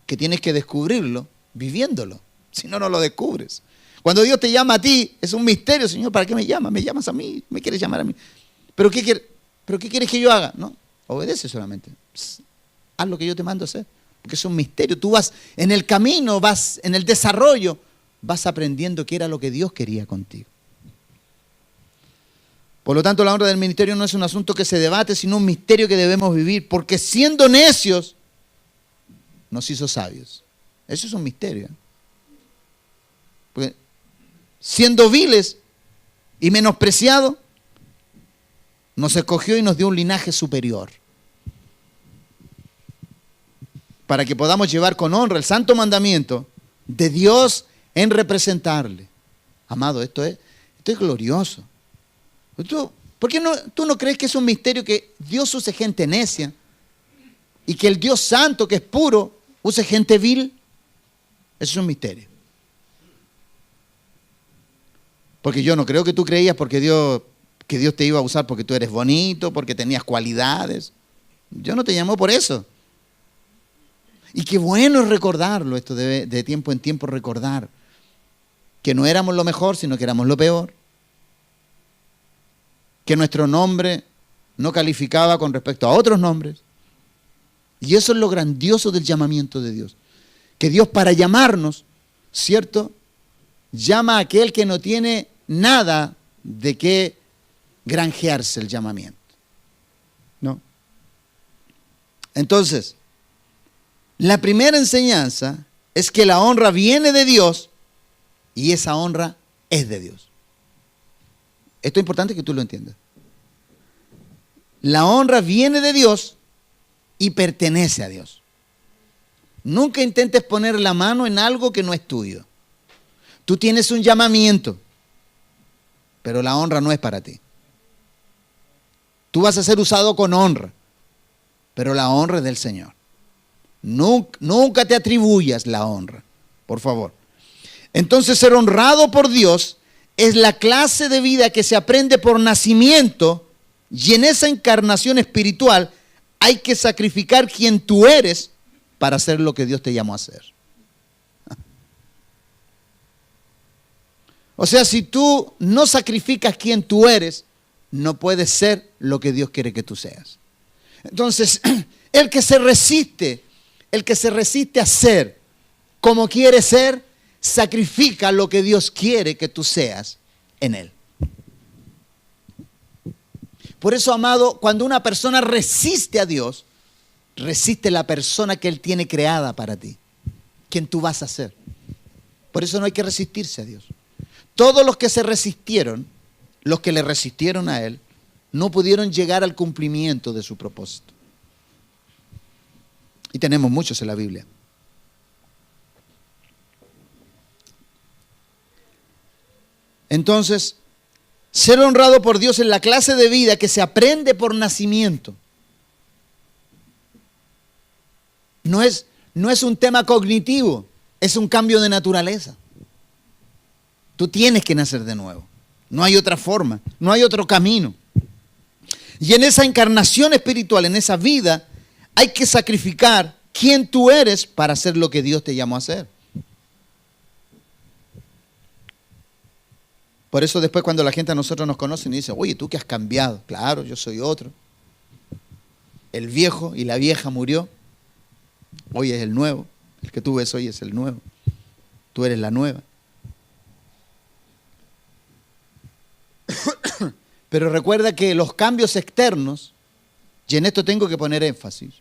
Que tienes que descubrirlo viviéndolo, si no, no lo descubres. Cuando Dios te llama a ti, es un misterio. Señor, ¿para qué me llamas? Me llamas a mí, me quieres llamar a mí. ¿Pero qué quieres que yo haga? No, obedece solamente. Haz lo que yo te mando a hacer, porque es un misterio. Tú vas en el camino, vas en el desarrollo, vas aprendiendo qué era lo que Dios quería contigo. Por lo tanto, la honra del ministerio no es un asunto que se debate, sino un misterio que debemos vivir, porque siendo necios, nos hizo sabios. Eso es un misterio. Porque siendo viles y menospreciados, nos escogió y nos dio un linaje superior. Para que podamos llevar con honra el santo mandamiento de Dios en representarle. Amado, esto es glorioso. ¿Por qué tú no crees que es un misterio que Dios use gente necia y que el Dios santo, que es puro, use gente vil? Eso es un misterio. Porque yo no creo que tú creías que Dios te iba a usar porque tú eres bonito, porque tenías cualidades. Dios no te llamó por eso. Y qué bueno es recordarlo, esto de tiempo en tiempo recordar que no éramos lo mejor, sino que éramos lo peor. Que nuestro nombre no calificaba con respecto a otros nombres. Y eso es lo grandioso del llamamiento de Dios. Que Dios, para llamarnos, ¿cierto?, llama a aquel que no tiene nada de qué granjearse el llamamiento. ¿No? Entonces, la primera enseñanza es que la honra viene de Dios y esa honra es de Dios. Esto es importante que tú lo entiendas. La honra viene de Dios y pertenece a Dios. Nunca intentes poner la mano en algo que no es tuyo. Tú tienes un llamamiento, pero la honra no es para ti. Tú vas a ser usado con honra, pero la honra es del Señor. Nunca te atribuyas la honra, por favor. Entonces, ser honrado por Dios es la clase de vida que se aprende por nacimiento, y en esa encarnación espiritual hay que sacrificar quien tú eres para hacer lo que Dios te llamó a hacer. O sea, si tú no sacrificas quien tú eres, no puedes ser lo que Dios quiere que tú seas. Entonces, el que se resiste a ser como quiere ser, sacrifica lo que Dios quiere que tú seas en Él. Por eso, amado, cuando una persona resiste a Dios, resiste la persona que Él tiene creada para ti, quien tú vas a ser. Por eso no hay que resistirse a Dios. Todos los que se resistieron, los que le resistieron a Él, no pudieron llegar al cumplimiento de su propósito. Y tenemos muchos en la Biblia. Entonces, ser honrado por Dios es la clase de vida que se aprende por nacimiento. No es un tema cognitivo, es un cambio de naturaleza. Tú tienes que nacer de nuevo. No hay otra forma, no hay otro camino. Y en esa encarnación espiritual, en esa vida, hay que sacrificar quién tú eres para hacer lo que Dios te llamó a hacer. Por eso después cuando la gente a nosotros nos conoce y dice, oye, ¿tú qué has cambiado? Claro, yo soy otro. El viejo y la vieja murió. Hoy es el nuevo. El que tú ves hoy es el nuevo. Tú eres la nueva. Pero recuerda que los cambios externos, y en esto tengo que poner énfasis,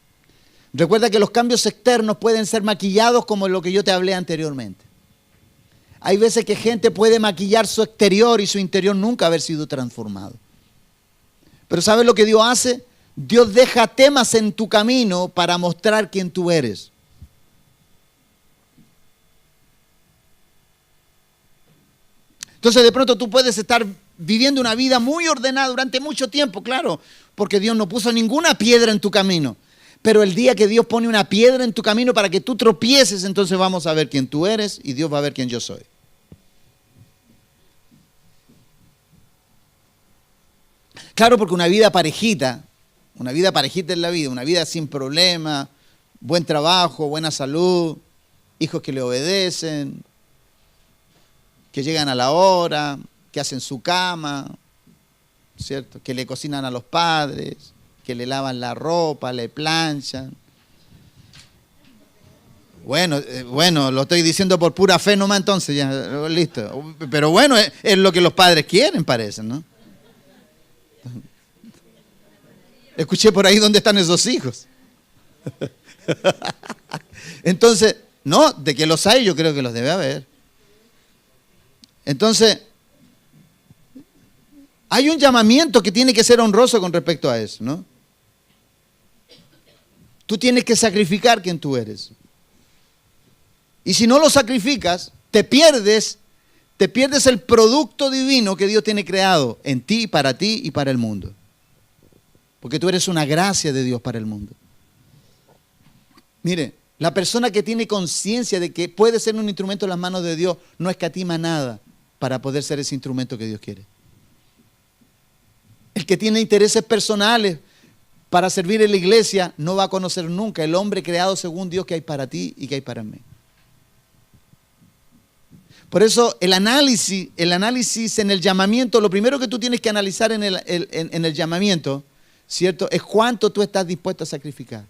recuerda que los cambios externos pueden ser maquillados como lo que yo te hablé anteriormente. Hay veces que gente puede maquillar su exterior y su interior nunca haber sido transformado. Pero ¿sabes lo que Dios hace? Dios deja temas en tu camino para mostrar quién tú eres. Entonces de pronto tú puedes estar viviendo una vida muy ordenada durante mucho tiempo, claro, porque Dios no puso ninguna piedra en tu camino. Pero el día que Dios pone una piedra en tu camino para que tú tropieces, entonces vamos a ver quién tú eres y Dios va a ver quién yo soy. Claro, porque una vida parejita en la vida, una vida sin problema, buen trabajo, buena salud, hijos que le obedecen, que llegan a la hora, que hacen su cama, ¿cierto? Que le cocinan a los padres, que le lavan la ropa, le planchan. Bueno, lo estoy diciendo por pura fe nomás entonces, ya, listo. Pero bueno, es lo que los padres quieren, parece, ¿no? Escuché por ahí dónde están esos hijos. Entonces, no, de que los hay, yo creo que los debe haber. Entonces, hay un llamamiento que tiene que ser honroso con respecto a eso, ¿no? Tú tienes que sacrificar quien tú eres. Y si no lo sacrificas, te pierdes el producto divino que Dios tiene creado en ti y para el mundo. Porque tú eres una gracia de Dios para el mundo. Mire, la persona que tiene conciencia de que puede ser un instrumento en las manos de Dios no escatima nada para poder ser ese instrumento que Dios quiere. El que tiene intereses personales para servir en la iglesia no va a conocer nunca el hombre creado según Dios que hay para ti y que hay para mí. Por eso el análisis en el llamamiento, lo primero que tú tienes que analizar en el llamamiento, ¿cierto? Es cuánto tú estás dispuesto a sacrificar.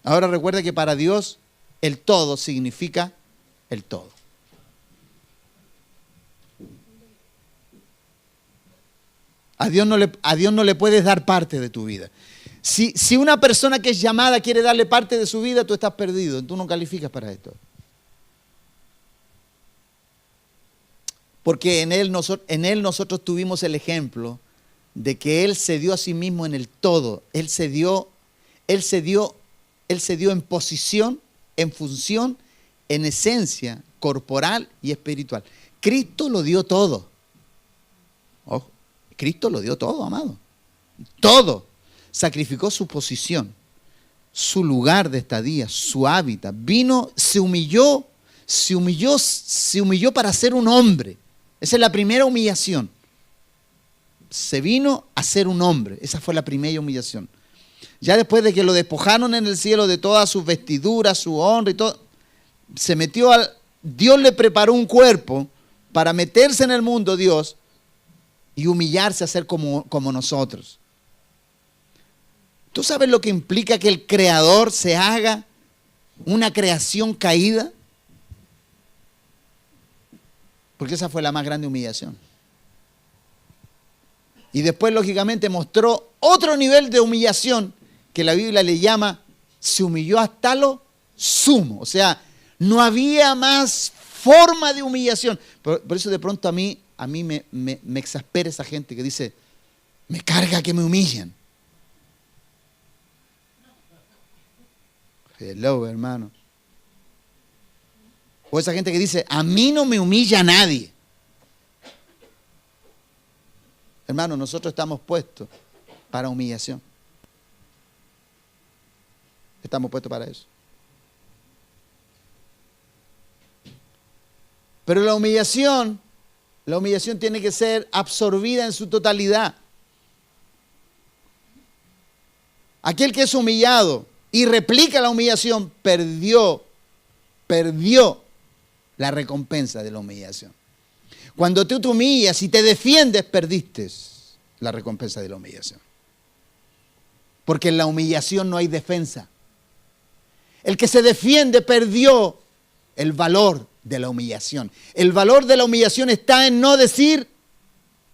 Ahora recuerda que para Dios el todo significa el todo. A Dios no le puedes dar parte de tu vida. Si una persona que es llamada quiere darle parte de su vida, tú estás perdido, tú no calificas para esto. Porque en él nosotros tuvimos el ejemplo de que Él se dio a sí mismo en el todo. Él se dio en posición, en función, en esencia corporal y espiritual. Cristo lo dio todo. Ojo, Cristo lo dio todo, amado. Todo. Sacrificó su posición, su lugar de estadía, su hábitat. Vino, se humilló para ser un hombre. Esa es la primera humillación. Se vino a ser un hombre. Esa fue la primera humillación. Ya después de que lo despojaron en el cielo de todas sus vestiduras, su honra y todo, Dios le preparó un cuerpo para meterse en el mundo, Dios, y humillarse a ser como nosotros. ¿Tú sabes lo que implica que el Creador se haga una creación caída? Porque esa fue la más grande humillación. Y después, lógicamente, mostró otro nivel de humillación que la Biblia le llama, se humilló hasta lo sumo. O sea, no había más forma de humillación. Por eso de pronto a mí me exaspera esa gente que dice, me carga que me humillen. Hello, hermano. O esa gente que dice, a mí no me humilla nadie. Hermano, nosotros estamos puestos para humillación. Estamos puestos para eso. Pero la humillación tiene que ser absorbida en su totalidad. Aquel que es humillado y replica la humillación, perdió la recompensa de la humillación. Cuando tú te humillas y te defiendes, perdiste la recompensa de la humillación. Porque en la humillación no hay defensa. El que se defiende perdió el valor de la humillación. El valor de la humillación está en no decir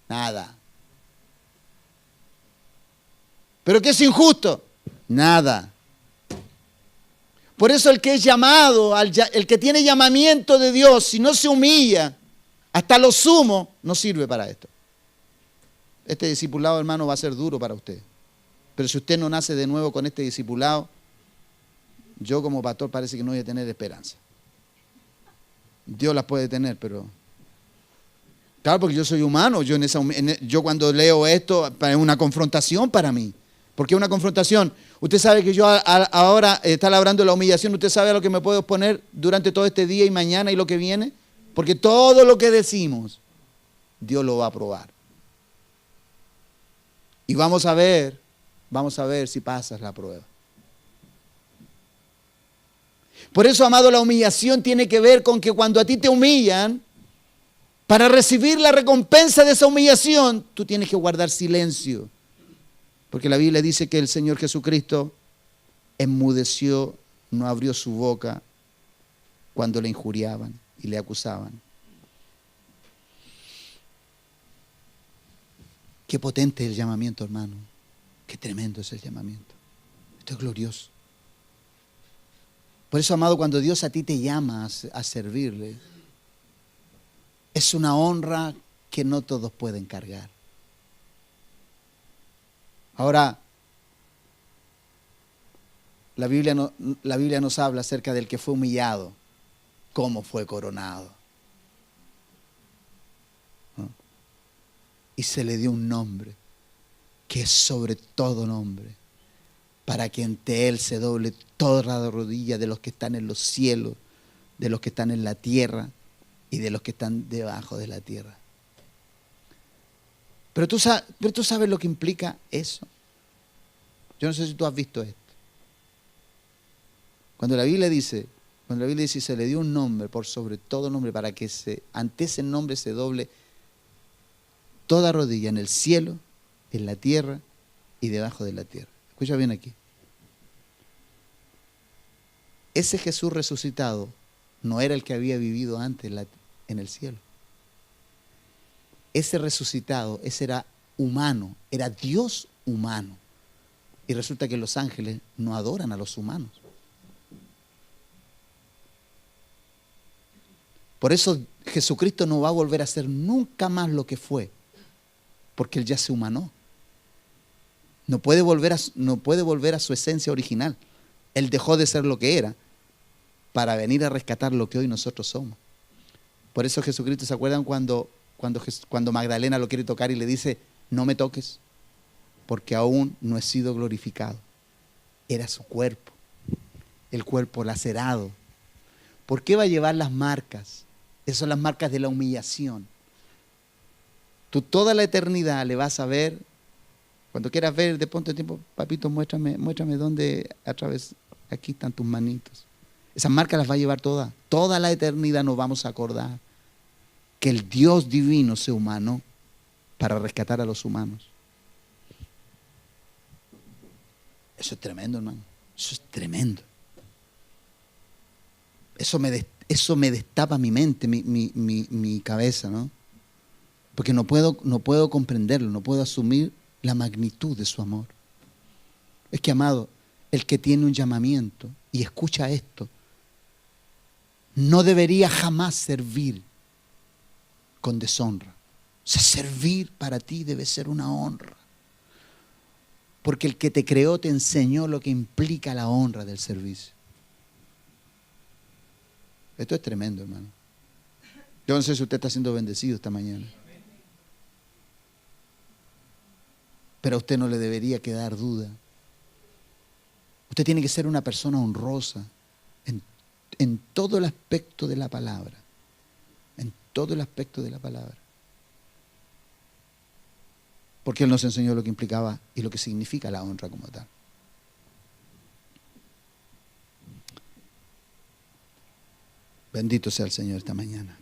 nada. ¿Pero qué es injusto? Nada. Por eso el que es llamado, el que tiene llamamiento de Dios, si no se humilla hasta lo sumo, no sirve para esto. Este discipulado, hermano, va a ser duro para usted. Pero si usted no nace de nuevo con este discipulado, yo como pastor parece que no voy a tener esperanza. Dios las puede tener, pero... Claro, porque yo soy humano. Yo cuando leo esto, es una confrontación para mí. ¿Por qué una confrontación? Usted sabe que yo ahora está labrando la humillación. ¿Usted sabe a lo que me puedo exponer durante todo este día y mañana y lo que viene? Porque todo lo que decimos, Dios lo va a probar. Y vamos a ver si pasas la prueba. Por eso, amado, la humillación tiene que ver con que cuando a ti te humillan, para recibir la recompensa de esa humillación, tú tienes que guardar silencio. Porque la Biblia dice que el Señor Jesucristo enmudeció, no abrió su boca cuando le injuriaban y le acusaban. Qué potente es el llamamiento, hermano. Qué tremendo es el llamamiento. Esto es glorioso. Por eso, amado, cuando Dios a ti te llama a servirle, es una honra que no todos pueden cargar. Ahora, la Biblia nos habla acerca del que fue humillado, cómo fue coronado. ¿No? Y se le dio un nombre que es sobre todo nombre, para que ante Él se doble toda la rodilla de los que están en los cielos, de los que están en la tierra y de los que están debajo de la tierra. Pero tú sabes lo que implica eso. Yo no sé si tú has visto esto. Cuando la Biblia dice, se le dio un nombre por sobre todo nombre, para que ante ese nombre se doble toda rodilla en el cielo, en la tierra y debajo de la tierra. Escucha bien aquí. Ese Jesús resucitado no era el que había vivido antes en el cielo. Ese resucitado, ese era humano, era Dios humano. Y resulta que los ángeles no adoran a los humanos. Por eso Jesucristo no va a volver a ser nunca más lo que fue, porque Él ya se humanó. No puede volver a su esencia original. Él dejó de ser lo que era para venir a rescatar lo que hoy nosotros somos. Por eso Jesucristo, ¿se acuerdan cuando Magdalena lo quiere tocar y le dice, no me toques, porque aún no he sido glorificado? Era su cuerpo, el cuerpo lacerado. ¿Por qué va a llevar las marcas? Esas son las marcas de la humillación. Tú toda la eternidad le vas a ver. Cuando quieras ver, de pronto de tiempo, papito, muéstrame dónde a través, aquí están tus manitos. Esas marcas las va a llevar todas. Toda la eternidad nos vamos a acordar que el Dios divino se humanó para rescatar a los humanos. Eso es tremendo, hermano. Eso es tremendo. Eso me destapa mi mente, mi cabeza, ¿no? Porque no puedo comprenderlo, no puedo asumir la magnitud de su amor. Es que, amado, el que tiene un llamamiento y escucha esto, no debería jamás servir con deshonra. O sea, servir para ti debe ser una honra. Porque el que te creó te enseñó lo que implica la honra del servicio. Esto es tremendo, hermano. Yo no sé si usted está siendo bendecido esta mañana. Pero a usted no le debería quedar duda. Usted tiene que ser una persona honrosa en todo el aspecto de la palabra. En todo el aspecto de la palabra. Porque Él nos enseñó lo que implicaba y lo que significa la honra como tal. Bendito sea el Señor esta mañana,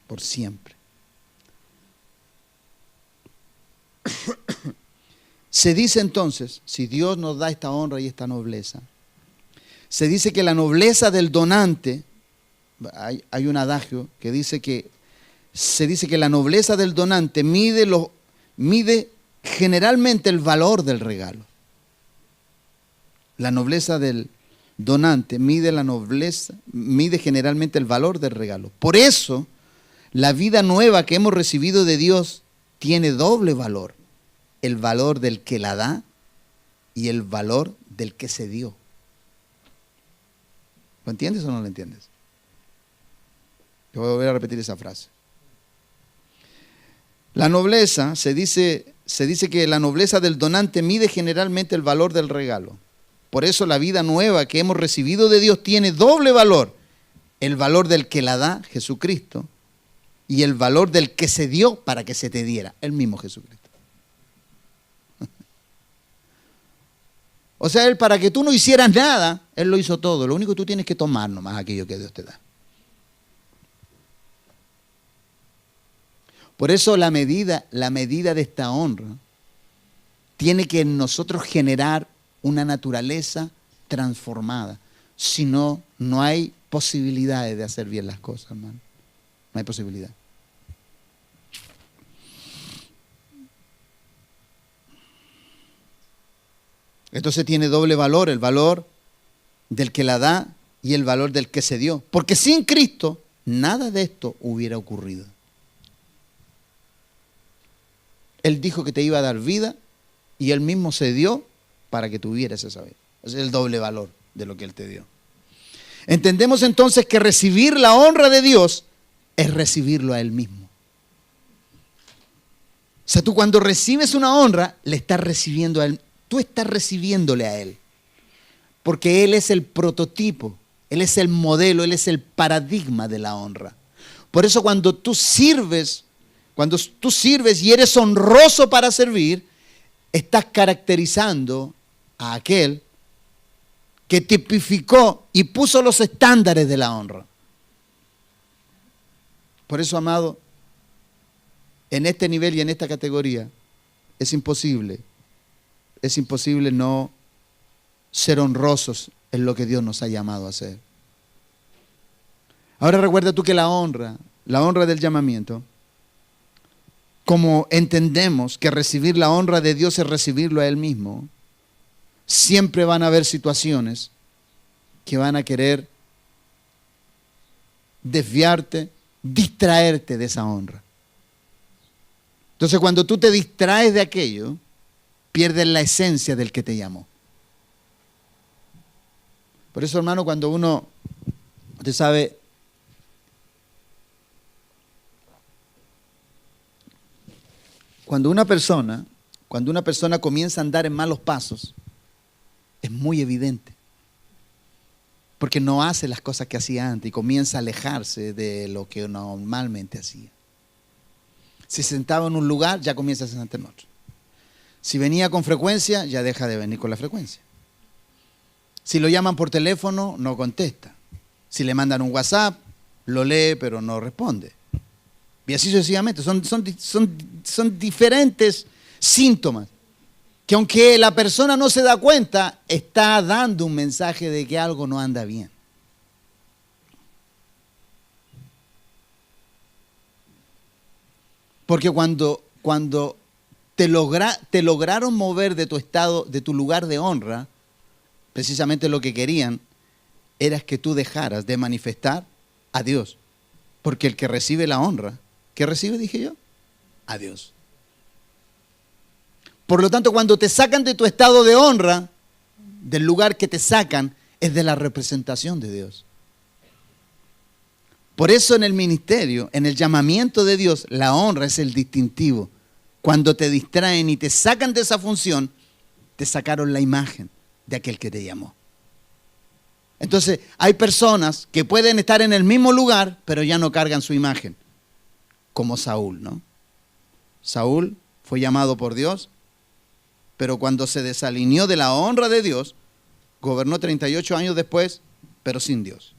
por siempre. Se dice entonces, si Dios nos da esta honra y esta nobleza, se dice que la nobleza del donante, hay un adagio que dice que, se dice que la nobleza del donante mide generalmente el valor del regalo. La nobleza del donante mide generalmente el valor del regalo. Por eso, la vida nueva que hemos recibido de Dios tiene doble valor. El valor del que la da y el valor del que se dio. ¿Lo entiendes o no lo entiendes? Yo voy a volver a repetir esa frase. La nobleza, se dice que la nobleza del donante mide generalmente el valor del regalo. Por eso la vida nueva que hemos recibido de Dios tiene doble valor. El valor del que la da, Jesucristo, y el valor del que se dio para que se te diera, el mismo Jesucristo. O sea, Él para que tú no hicieras nada, Él lo hizo todo. Lo único que tú tienes que tomar nomás aquello que Dios te da. Por eso la medida de esta honra tiene que en nosotros generar una naturaleza transformada. Si no, no hay posibilidades de hacer bien las cosas, hermano. No hay posibilidad. Entonces tiene doble valor, el valor del que la da y el valor del que se dio. Porque sin Cristo, nada de esto hubiera ocurrido. Él dijo que te iba a dar vida y Él mismo se dio para que tuvieras esa vida. Ese es el doble valor de lo que Él te dio. Entendemos entonces que recibir la honra de Dios es recibirlo a Él mismo. O sea, tú cuando recibes una honra, le estás recibiendo a Él. Tú estás recibiéndole a Él. Porque Él es el prototipo, Él es el modelo, Él es el paradigma de la honra. Por eso cuando tú sirves y eres honroso para servir, estás caracterizando a aquel que tipificó y puso los estándares de la honra. Por eso, amado, en este nivel y en esta categoría es imposible no ser honrosos en lo que Dios nos ha llamado a hacer. Ahora recuerda tú que la honra del llamamiento, como entendemos que recibir la honra de Dios es recibirlo a Él mismo, siempre van a haber situaciones que van a querer desviarte, distraerte de esa honra. Entonces, cuando tú te distraes de aquello, pierdes la esencia del que te llamó. Por eso, hermano, cuando usted sabe, cuando una persona comienza a andar en malos pasos, es muy evidente. Porque no hace las cosas que hacía antes y comienza a alejarse de lo que normalmente hacía. Si se sentaba en un lugar, ya comienza a sentarse en otro. Si venía con frecuencia, ya deja de venir con la frecuencia. Si lo llaman por teléfono, no contesta. Si le mandan un WhatsApp, lo lee pero no responde. Y así sucesivamente. Son diferentes síntomas que aunque la persona no se da cuenta, está dando un mensaje de que algo no anda bien. Porque cuando te lograron mover de tu estado, de tu lugar de honra, precisamente lo que querían era que tú dejaras de manifestar a Dios. Porque el que recibe la honra, ¿qué recibe, dije yo? A Dios. Por lo tanto, cuando te sacan de tu estado de honra, del lugar que te sacan, es de la representación de Dios. Por eso en el ministerio, en el llamamiento de Dios, la honra es el distintivo. Cuando te distraen y te sacan de esa función, te sacaron la imagen de aquel que te llamó. Entonces, hay personas que pueden estar en el mismo lugar, pero ya no cargan su imagen. Como Saúl, ¿no? Saúl fue llamado por Dios, pero cuando se desalineó de la honra de Dios, gobernó 38 años después, pero sin Dios.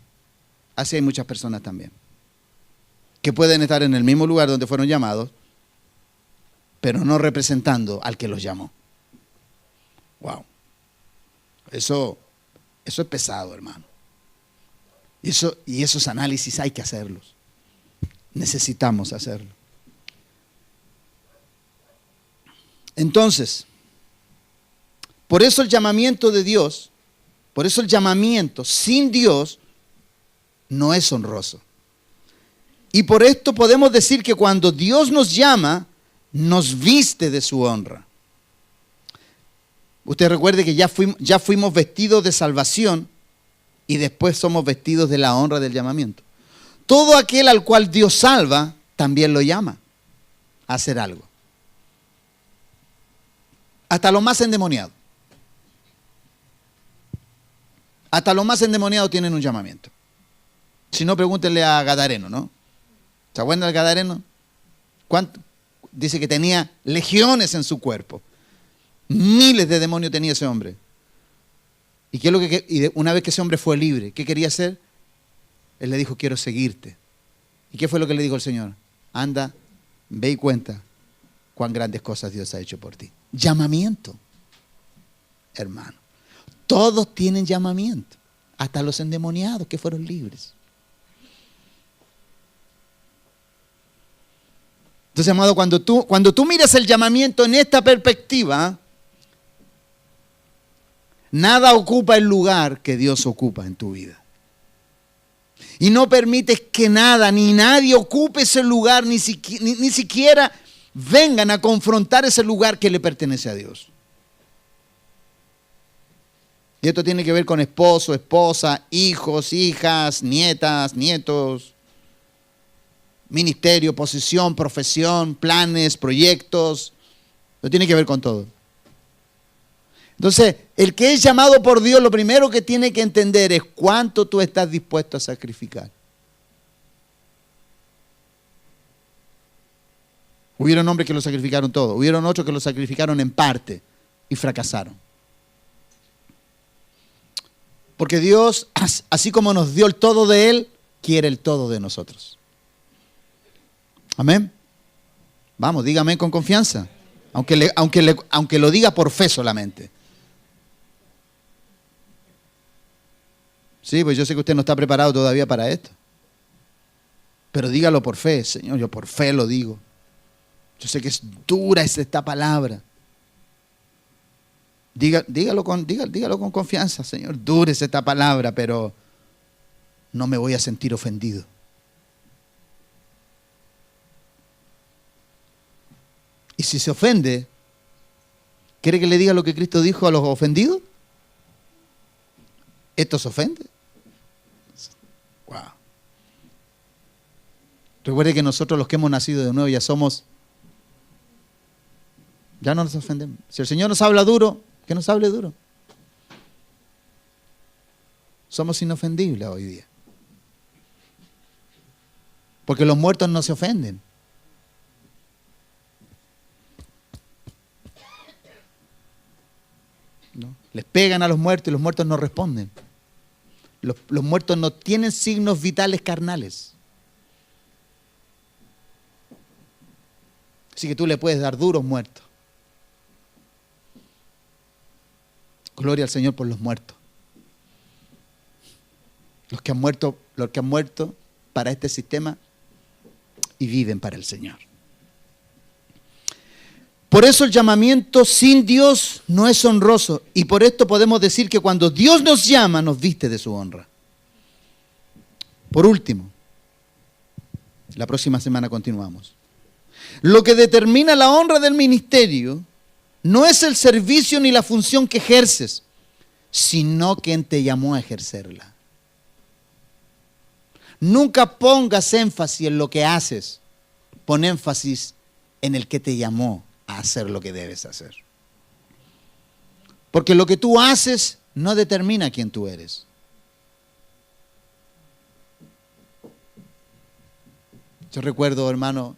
Así hay muchas personas también, que pueden estar en el mismo lugar donde fueron llamados, pero no representando al que los llamó. Wow. Eso es pesado, hermano. Y esos análisis hay que hacerlos. Necesitamos hacerlo. Entonces, por eso el llamamiento de Dios, por eso el llamamiento sin Dios no es honroso. Y por esto podemos decir que cuando Dios nos llama, nos viste de su honra. Usted recuerde que ya fuimos vestidos de salvación y después somos vestidos de la honra del llamamiento. Todo aquel al cual Dios salva, también lo llama a hacer algo. Hasta los más endemoniados. Hasta los más endemoniados tienen un llamamiento. Si no, pregúntenle a Gadareno, ¿no? ¿Se acuerdan del Gadareno? ¿Cuánto? Dice que tenía legiones en su cuerpo. Miles de demonios tenía ese hombre. ¿Y qué es lo y una vez que ese hombre fue libre, qué quería hacer? Él le dijo, quiero seguirte. ¿Y qué fue lo que le dijo el Señor? Anda, ve y cuenta cuán grandes cosas Dios ha hecho por ti. Llamamiento, hermano. Todos tienen llamamiento, hasta los endemoniados que fueron libres. Entonces, amado, cuando tú miras el llamamiento en esta perspectiva, nada ocupa el lugar que Dios ocupa en tu vida. Y no permites que nada ni nadie ocupe ese lugar, ni siquiera vengan a confrontar ese lugar que le pertenece a Dios. Y esto tiene que ver con esposo, esposa, hijos, hijas, nietas, nietos, ministerio, posición, profesión, planes, proyectos. Esto tiene que ver con todo. Entonces, el que es llamado por Dios, lo primero que tiene que entender es cuánto tú estás dispuesto a sacrificar. Hubieron hombres que lo sacrificaron todo. Hubieron otros que lo sacrificaron en parte y fracasaron. Porque Dios, así como nos dio el todo de Él, quiere el todo de nosotros. Amén. Vamos, dígame con confianza. Aunque lo diga por fe solamente. Sí, pues yo sé que usted no está preparado todavía para esto. Pero dígalo por fe, Señor, yo por fe lo digo. Yo sé que es dura esta palabra. Dígalo con confianza, Señor, dura esta palabra, pero no me voy a sentir ofendido. Y si se ofende, ¿quiere que le diga lo que Cristo dijo a los ofendidos? ¿Esto se ofende? Wow. Recuerde que nosotros los que hemos nacido de nuevo ya no nos ofendemos. Si el Señor nos habla duro, que nos hable duro. Somos inofendibles hoy día. Porque los muertos no se ofenden. ¿No? Les pegan a los muertos y los muertos no responden. Los muertos no tienen signos vitales carnales. Así que tú le puedes dar duros muertos. Gloria al Señor por los muertos. Los que han muerto para este sistema y viven para el Señor. Por eso el llamamiento sin Dios no es honroso. Y por esto podemos decir que cuando Dios nos llama, nos viste de su honra. Por último, la próxima semana continuamos. Lo que determina la honra del ministerio no es el servicio ni la función que ejerces, sino quien te llamó a ejercerla. Nunca pongas énfasis en lo que haces. Pon énfasis en el que te llamó a hacer lo que debes hacer. Porque lo que tú haces no determina quién tú eres. Yo recuerdo, hermano,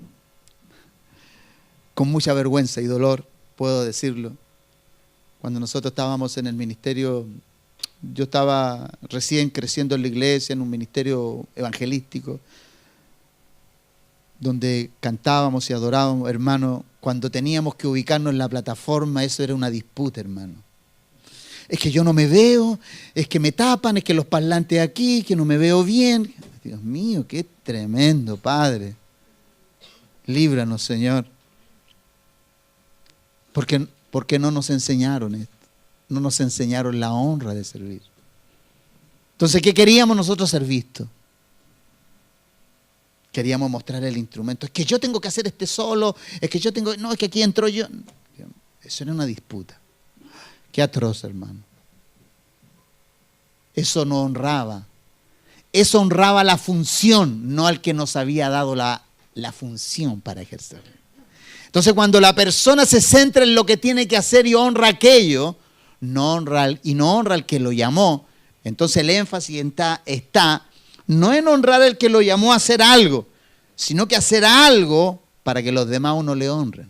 con mucha vergüenza y dolor, puedo decirlo, cuando nosotros estábamos en el ministerio, yo estaba recién creciendo en la iglesia, en un ministerio evangelístico, donde cantábamos y adorábamos, hermano. Cuando teníamos que ubicarnos en la plataforma, eso era una disputa, hermano. Es que yo no me veo, es que me tapan, es que los parlantes aquí, que no me veo bien. Dios mío, qué tremendo, Padre. Líbranos, Señor. Porque no nos enseñaron esto. No nos enseñaron la honra de servir. Entonces, ¿qué queríamos nosotros ser vistos? Queríamos mostrar el instrumento. Es que yo tengo que hacer este solo. Es que yo tengo... No, es que aquí entro yo. Eso era una disputa. Qué atroz, hermano. Eso no honraba. Eso honraba la función, no al que nos había dado la función para ejercer. Entonces, cuando la persona se centra en lo que tiene que hacer y honra aquello, no honra al que lo llamó, entonces el énfasis está no en honrar al que lo llamó a hacer algo, sino que hacer algo para que los demás uno le honren.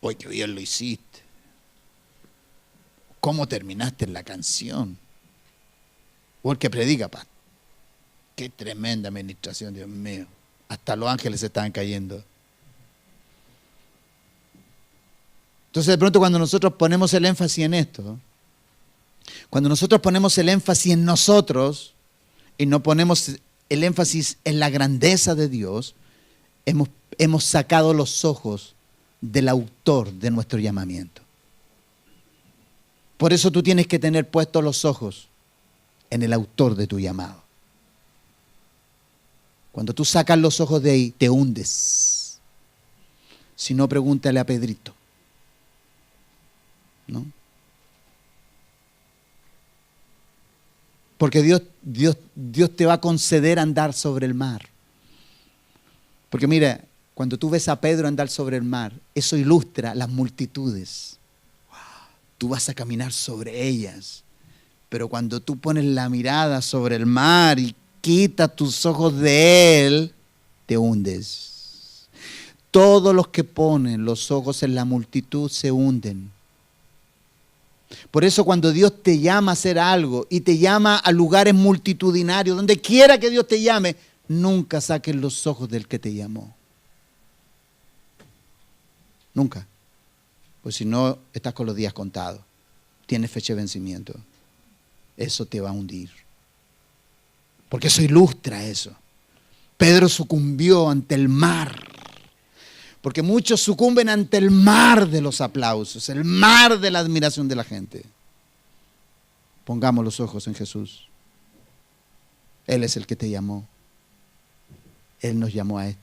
Hoy qué bien lo hiciste. ¿Cómo terminaste en la canción? O el que predica, pa. Qué tremenda administración, Dios mío. Hasta los ángeles se estaban cayendo. Entonces de pronto cuando nosotros ponemos el énfasis en esto, cuando nosotros ponemos el énfasis en nosotros y no ponemos el énfasis en la grandeza de Dios, hemos sacado los ojos del autor de nuestro llamamiento. Por eso tú tienes que tener puestos los ojos en el autor de tu llamado. Cuando tú sacas los ojos de ahí, te hundes. Si no, pregúntale a Pedrito. ¿No? Porque Dios te va a conceder andar sobre el mar. Porque mira, cuando tú ves a Pedro andar sobre el mar, eso ilustra las multitudes. Tú vas a caminar sobre ellas. Pero cuando tú pones la mirada sobre el mar y quitas tus ojos de él, te hundes. Todos los que ponen los ojos en la multitud se hunden. Por eso cuando Dios te llama a hacer algo y te llama a lugares multitudinarios, donde quiera que Dios te llame, nunca saques los ojos del que te llamó. Nunca. Pues si no, estás con los días contados. Tienes fecha de vencimiento. Eso te va a hundir. Porque eso ilustra eso. Pedro sucumbió ante el mar. Porque muchos sucumben ante el mar de los aplausos, el mar de la admiración de la gente. Pongamos los ojos en Jesús. Él es el que te llamó. Él nos llamó a esto.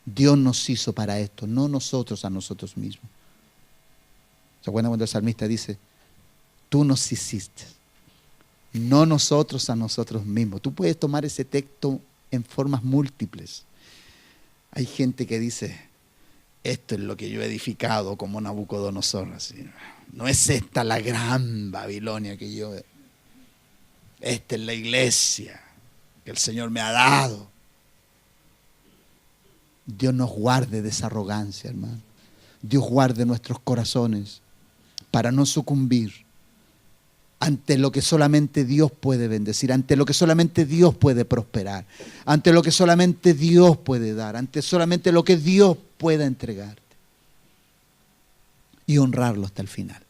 Dios nos hizo para esto, no nosotros a nosotros mismos. ¿Se acuerdan cuando el salmista dice, tú nos hiciste, no nosotros a nosotros mismos? Tú puedes tomar ese texto en formas múltiples. Hay gente que dice, esto es lo que yo he edificado como Nabucodonosor. Así. No es esta la gran Babilonia que yo... Esta es la iglesia que el Señor me ha dado. Dios nos guarde de esa arrogancia, hermano. Dios guarde nuestros corazones para no sucumbir ante lo que solamente Dios puede bendecir, ante lo que solamente Dios puede prosperar, ante lo que solamente Dios puede dar, ante solamente lo que Dios pueda entregarte. Y honrarlo hasta el final.